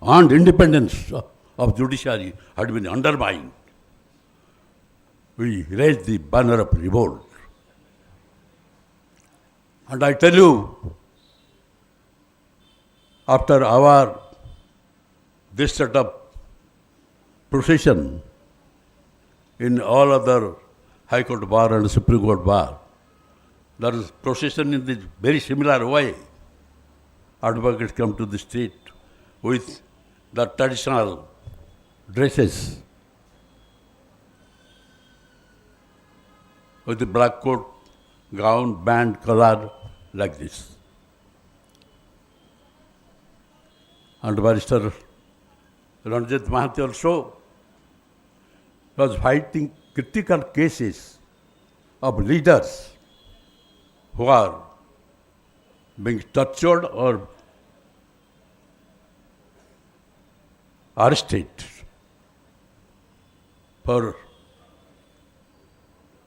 and independence of judiciary had been undermined, we raised the banner of revolt. And I tell you, after this set of procession in all other High Court bar and Supreme Court bar, there is procession in the very similar way. Advocates come to the street with the traditional dresses, with the black coat, gown, band, collar, like this. And Barrister Ranjit Mahanty also was fighting critical cases of leaders who are being tortured or arrested for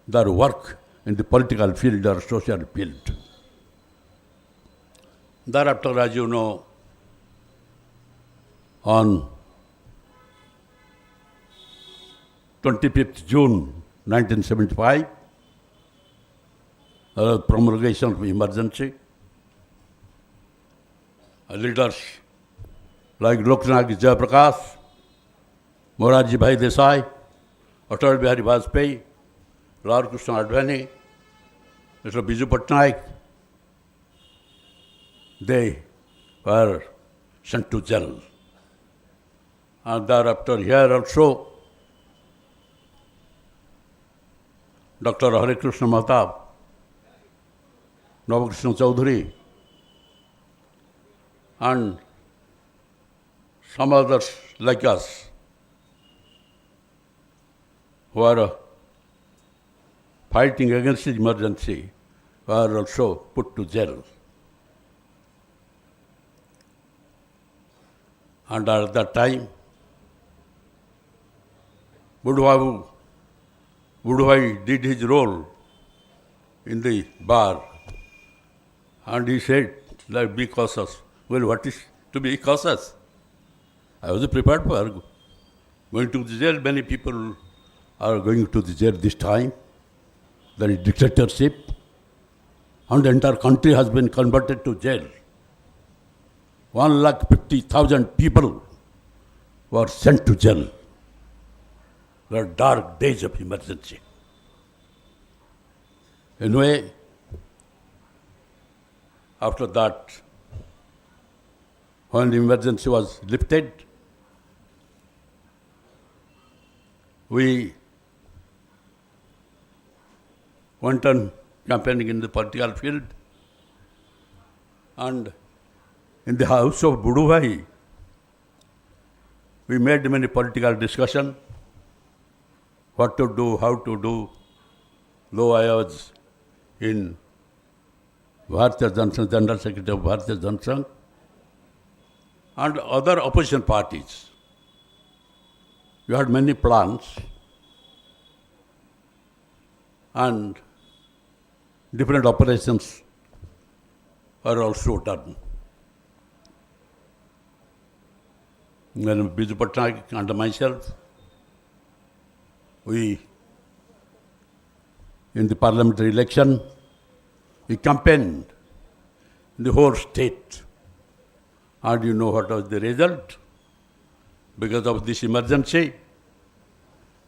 their work in the political field or social field. Thereafter, as you know, on 25th June 1975, promulgation of emergency, leaders like Loknath Jayaprakash, Morarji Bhai Desai, Atal Bihari Vajpayee, Lal Krishna Advani, Mr. Biju Patnaik, they were sent to jail. And thereafter here also, Dr. Hare Krishna Mahtab, Navakrishna Chaudhary, and some others like us who are fighting against the emergency were also put to jail. And at that time, Budu Bhai did his role in the bar, and he said that be cautious, Well, what is to be cautious? I was prepared for going to the jail. Many people are going to the jail this time. There is dictatorship. And the entire country has been converted to jail. 150,000 people were sent to jail. There are dark days of emergency. Anyway, after that, when the emergency was lifted, we went on campaigning in the political field, and in the house of Budubhai, we made many political discussion, what to do, how to do. Though I was in Bharatiya Janasangh, General Secretary of Bharatiya Janasangh, and other opposition parties. We had many plans and different operations are also done. When Biju Patnaik and myself, we, in the parliamentary election, we campaigned in the whole state. And you know what was the result? Because of this emergency,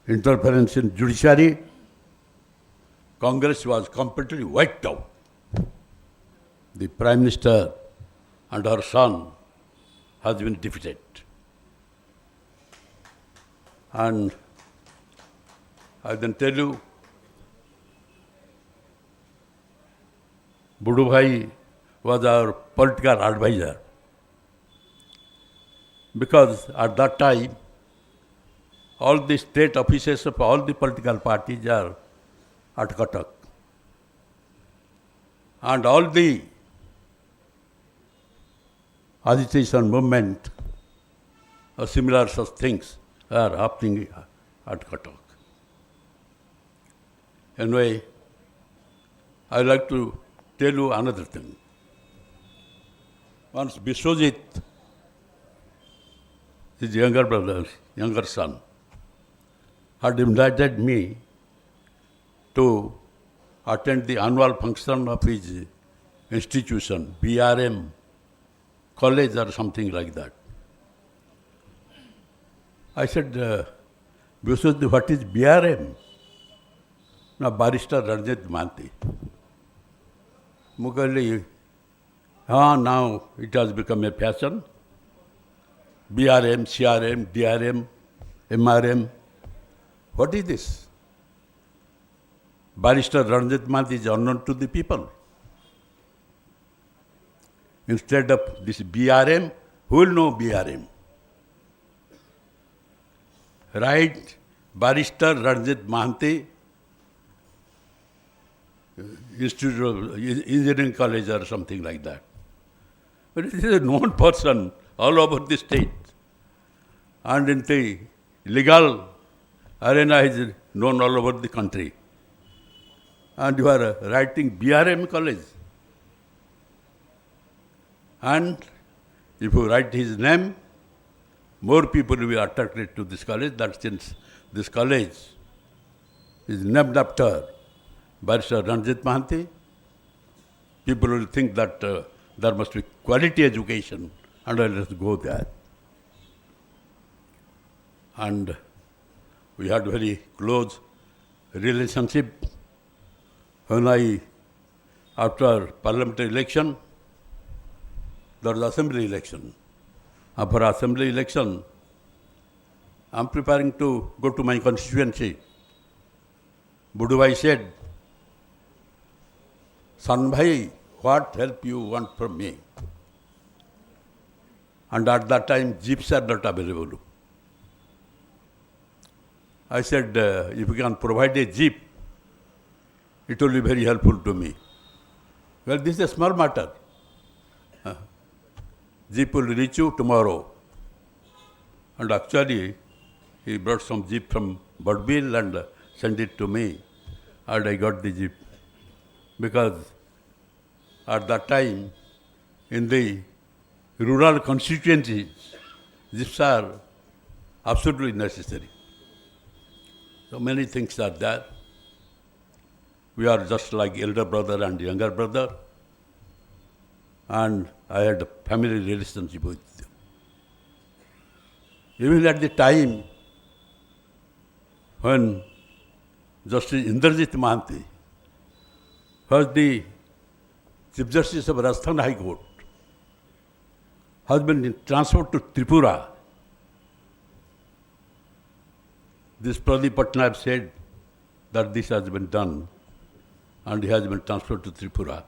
interference in judiciary, Congress was completely wiped out. The Prime Minister and her son has been defeated. And I can tell you, Budubhai was our political advisor. Because at that time, all the state offices of all the political parties are at Cuttack. And all the agitation movement or similar such things are happening at Cuttack. Anyway, I would like to tell you another thing. Once Biswajit, his younger brother, younger son, had invited me to attend the annual function of his institution, BRM college or something like that. I said, Biswajit, what is BRM? Now, Barrister RANJIT Mahanty. Mukali, now it has become a fashion. BRM, CRM, DRM, MRM. What is this? Barrister RANJIT Mahanty is unknown to the people. Instead of this BRM, who will know BRM? Write Barrister RANJIT Mahanty, Institute of Engineering College or something like that. But it is a known person all over the state. And in the legal arena, he is known all over the country. And you are writing BRM college. And if you write his name, more people will be attracted to this college. That since this college is named after Barrister RANJIT Mahanty, people will think that there must be quality education, and let us go there. And we had very close relationship. When after parliamentary election, there was assembly election. After assembly election, I am preparing to go to my constituency. Budubhai said, Son bhai, what help you want from me? And at that time, jeeps are not available. I said, if you can provide a jeep, it will be very helpful to me. Well, this is a small matter. Jeep will reach you tomorrow. And actually, he brought some jeep from Budville and sent it to me. And I got the jeep. Because at that time, in the rural constituencies, these are absolutely necessary. So many things are there. We are just like elder brother and younger brother, and I had a family relationship with them. Even at the time when Justice Indrajit Mahanty was the Chief Justice of Rajasthan High Court, has been transferred to Tripura. This Pradeep Patnaik said that this has been done and he has been transferred to Tripura.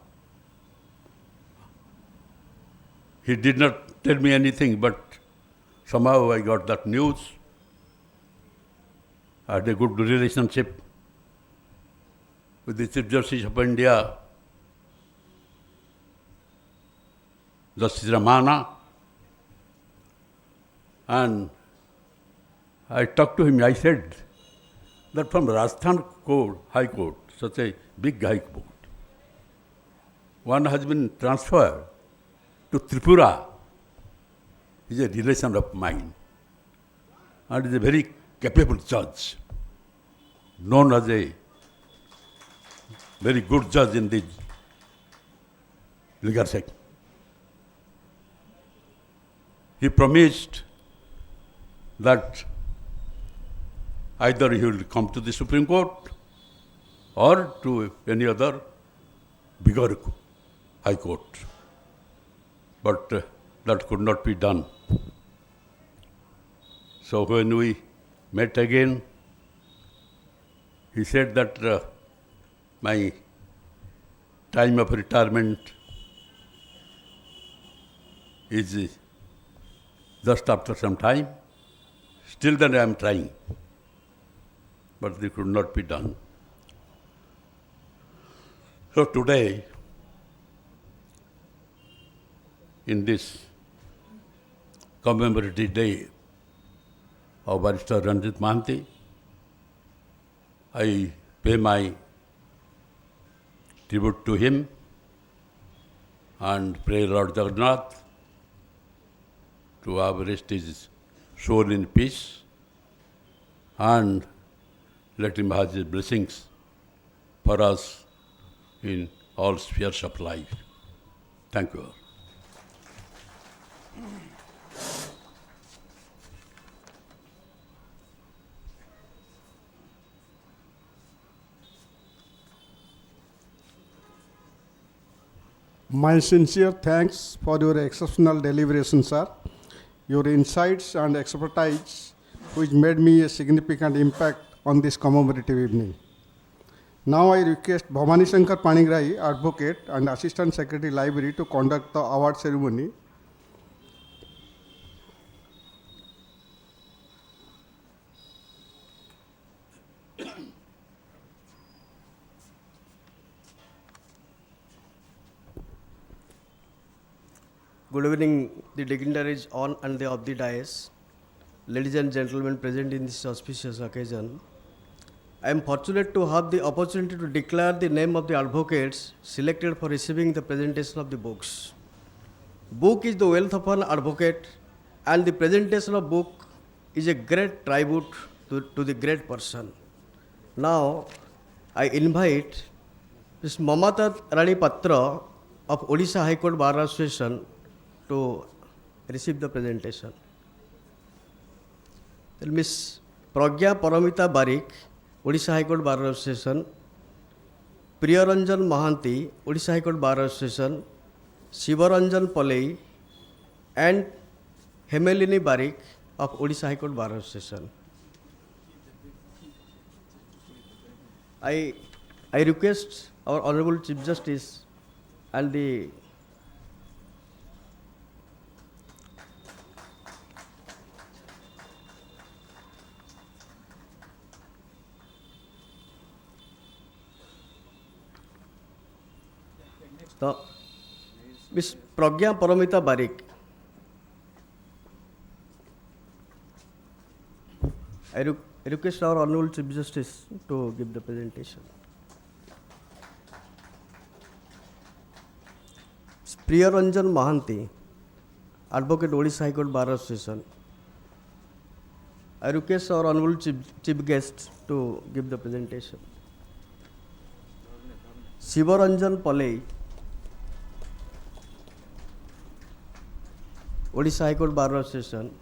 He did not tell me anything, but somehow I got that news. I had a good relationship with the Chief Justice of India, Justice Ramana, and I talked to him. I said that from Rajasthan High Court, such a big High Court, one has been transferred to Tripura. He is a relation of mine and is a very capable judge, known as a very good judge in the legal sector. He promised that either he will come to the Supreme Court or to any other bigger High Court. But that could not be done. So when we met again, he said that my time of retirement is just after some time. Still then I am trying, but it could not be done. So today, in this commemorative day of Barrister Ranjit Mahanty, I pay my tribute to him and pray Lord Jagannath to have rest his soul in peace and let him have his blessings for us in all spheres of life. Thank you all.
My sincere thanks for your exceptional deliberation, sir. Your insights and expertise, which made me a significant impact on this commemorative evening. Now I request Bhavani Shankar Panigrai, Advocate and Assistant Secretary Library, to conduct the award ceremony.
Good evening, the dignitaries on and off the dais, ladies and gentlemen present in this auspicious occasion. I am fortunate to have the opportunity to declare the name of the advocates selected for receiving the presentation of the books. Book is the wealth of an advocate, and the presentation of book is a great tribute to the great person. Now, I invite Ms. Mamata Rani Patra of Odisha High Court Bar Association to receive the presentation. Then Ms. Pragya Paramita Barik, Odisha High Court Bar Association, Priyaranjan Mahanty, Odisha High Court Bar Association, Shivaranjan Palei, and Hemelini Barik of Odisha High Court Bar Association. I request our Honorable Chief Justice and the Ms. Pragya Paramita Barik. I request our Honorable Chief Justice to give the presentation. Priyaranjan Mahanty. Advocate Odisha High Court Bar Association. I request our honorable chief guest to give the presentation. Shivaranjan Palei, Odisha High Court Bar Association.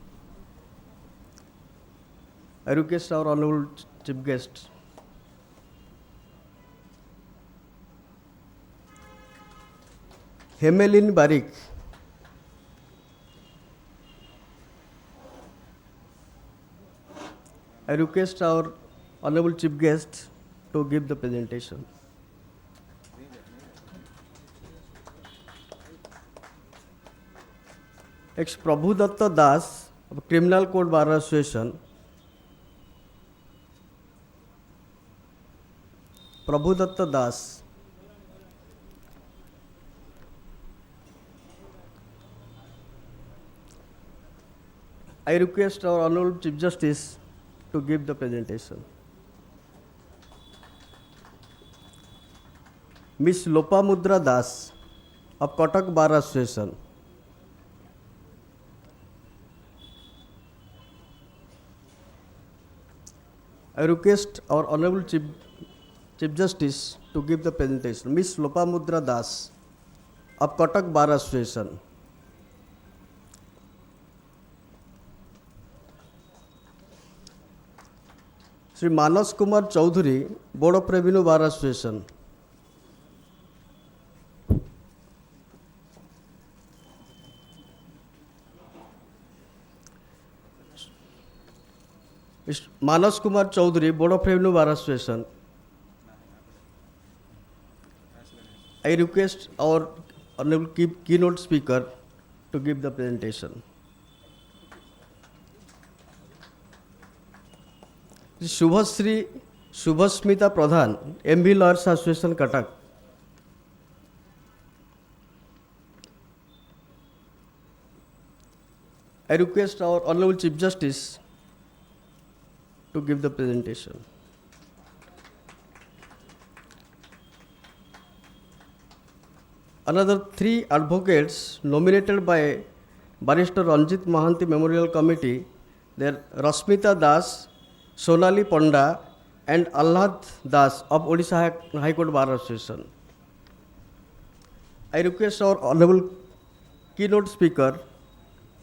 I request our honorable chief guest. Hemelin Barik, I request our honorable chief guest to give the presentation. Next, Prabhu Datta Das of Criminal Court Bar Association. Prabhu Datta Das. I request our honorable Chief Justice to give the presentation. Miss Lopamudra Das of Kotak Bar Association. I request our honorable Chief Justice to give the presentation. Miss Lopamudra Das of Kotak Bar Association. Sri Manas Kumar Chaudhary, Board of Revenue Bar Association. Manas Kumar Chaudhary, Board of Revenue Bar Association. I request our honorable keynote speaker to give the presentation. Shubhasri Shubhasmita Pradhan, MB Lawyers Association, Cuttack. I request our honorable Chief Justice to give the presentation. Another 3 advocates nominated by Barrister Ranjit Mahanty Memorial Committee, they are Rasmita Das, Sonali Ponda and Allad Das of Odisha High Court Bar Association. I request our honorable keynote speaker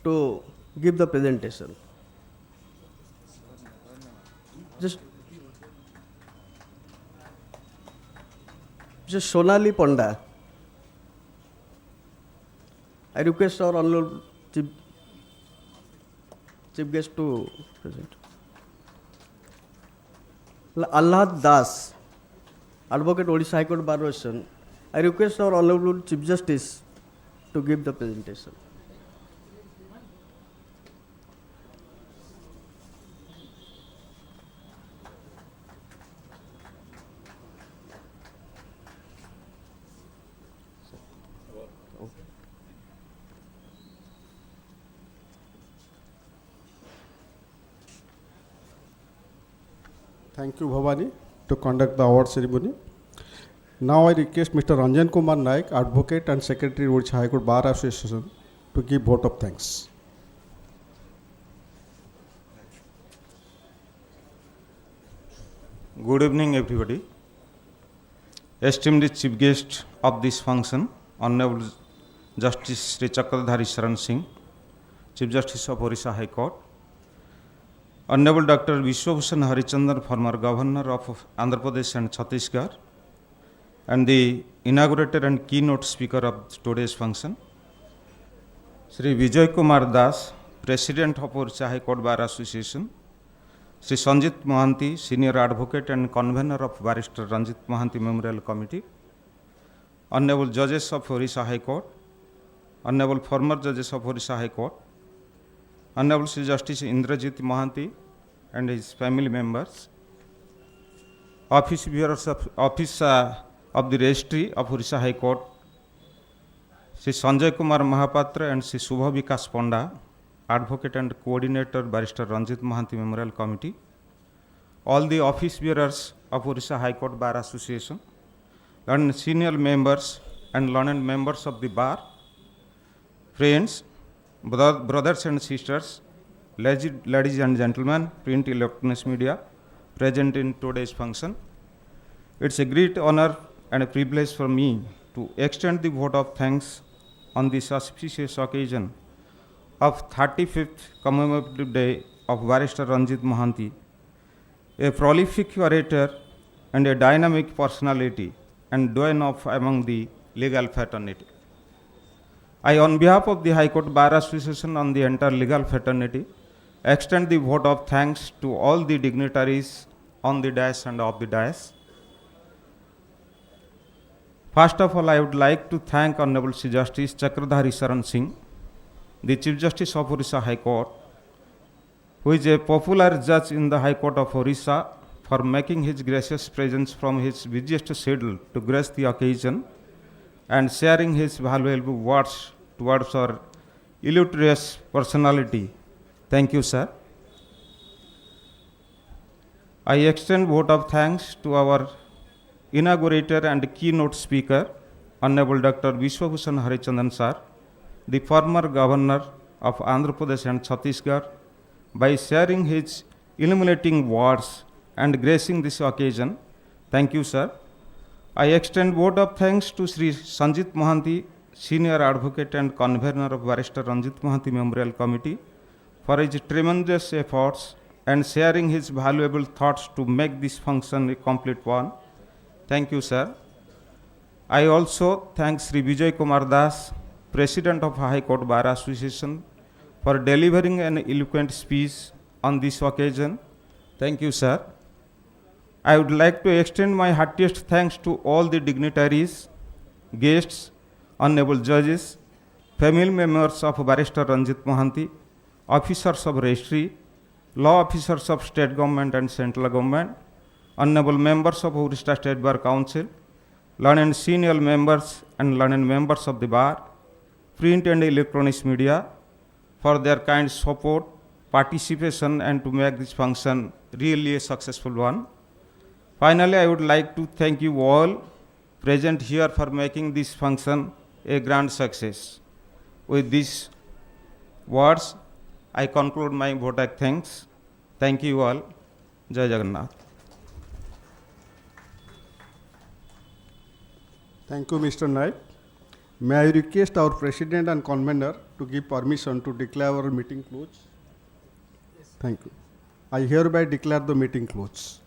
to give the presentation. Just Sonali Ponda. I request our honorable chief guest to present. Allad Das, Advocate Odisha High Court Bar Association. I request our honorable Chief Justice to give the presentation.
Thank you, Bhavani, to conduct the award ceremony. Now I request Mr. Ranjan Kumar Naik, Advocate and Secretary, Odisha High Court Bar Association, to give vote of thanks.
Good evening, everybody. Esteemed Chief Guest of this function, Honorable Justice Sri Chakradhari Sharan Singh, Chief Justice of Odisha High Court, Honorable Dr. Vishwabhushan Harichandran, former Governor of Andhra Pradesh and Chhattisgarh, and the inaugurator and keynote speaker of today's function, Sri Vijay Kumar Das, President of Odisha High Court Bar Association, Sri Sanjit Mahanty, Senior Advocate and Convener of Barrister Ranjit Mahanty Memorial Committee, Honorable Judges of Odisha High Court, Honorable former Judges of Odisha High Court, Honorable Sri Justice Indrajit Mahanty and his family members, office bearers of the Registry of Odisha High Court, Sri Sanjay Kumar Mahapatra and Sri Subha Vikas Ponda, Advocate and Coordinator Barrister Ranjit Mahanty Memorial Committee, all the office bearers of Odisha High Court Bar Association, learned senior members and learned members of the bar, friends, brothers and sisters, ladies and gentlemen, print electronics media present in today's function. It's a great honor and a privilege for me to extend the vote of thanks on this auspicious occasion of 35th commemorative day of Barrister Ranjit Mahanty, a prolific orator and a dynamic personality and doyen of among the legal fraternity. I, on behalf of the High Court Bar Association and the entire legal fraternity, extend the vote of thanks to all the dignitaries on the dais and off the dais. First of all, I would like to thank Honorable Chief Justice Chakradhari Sharan Singh, the Chief Justice of Orissa High Court, who is a popular judge in the High Court of Orissa, for making his gracious presence from his busiest schedule to grace the occasion and sharing his valuable words towards our illustrious personality. Thank you, sir. I extend vote of thanks to our inaugurator and keynote speaker, Honorable Dr. Vishwabhushan Harichandan sir, the former governor of Andhra Pradesh and Chhattisgarh, by sharing his illuminating words and gracing this occasion. Thank you, sir. I extend vote of thanks to Sri Sanjit Mahanty, Senior Advocate and Convener of Barrister Ranjit Mahanty Memorial Committee, for his tremendous efforts and sharing his valuable thoughts to make this function a complete one. Thank you, sir. I also thank Sri Vijay Kumar Das, President of High Court Bar Association, for delivering an eloquent speech on this occasion. Thank you, sir. I would like to extend my heartiest thanks to all the dignitaries, guests, honorable judges, family members of Barrister Ranjit Mahanty, officers of registry, law officers of state government and central government, honorable members of Orissa State Bar Council, learned senior members and learned members of the bar, print and electronics media, for their kind support, participation, and to make this function really a successful one. Finally, I would like to thank you all present here for making this function a grand success. With these words, I conclude my vote of thanks. Thank you all. Jai Jagannath.
Thank you, Mr. Naik. May I request our President and Convener to give permission to declare our meeting closed? Thank you. I hereby declare the meeting closed.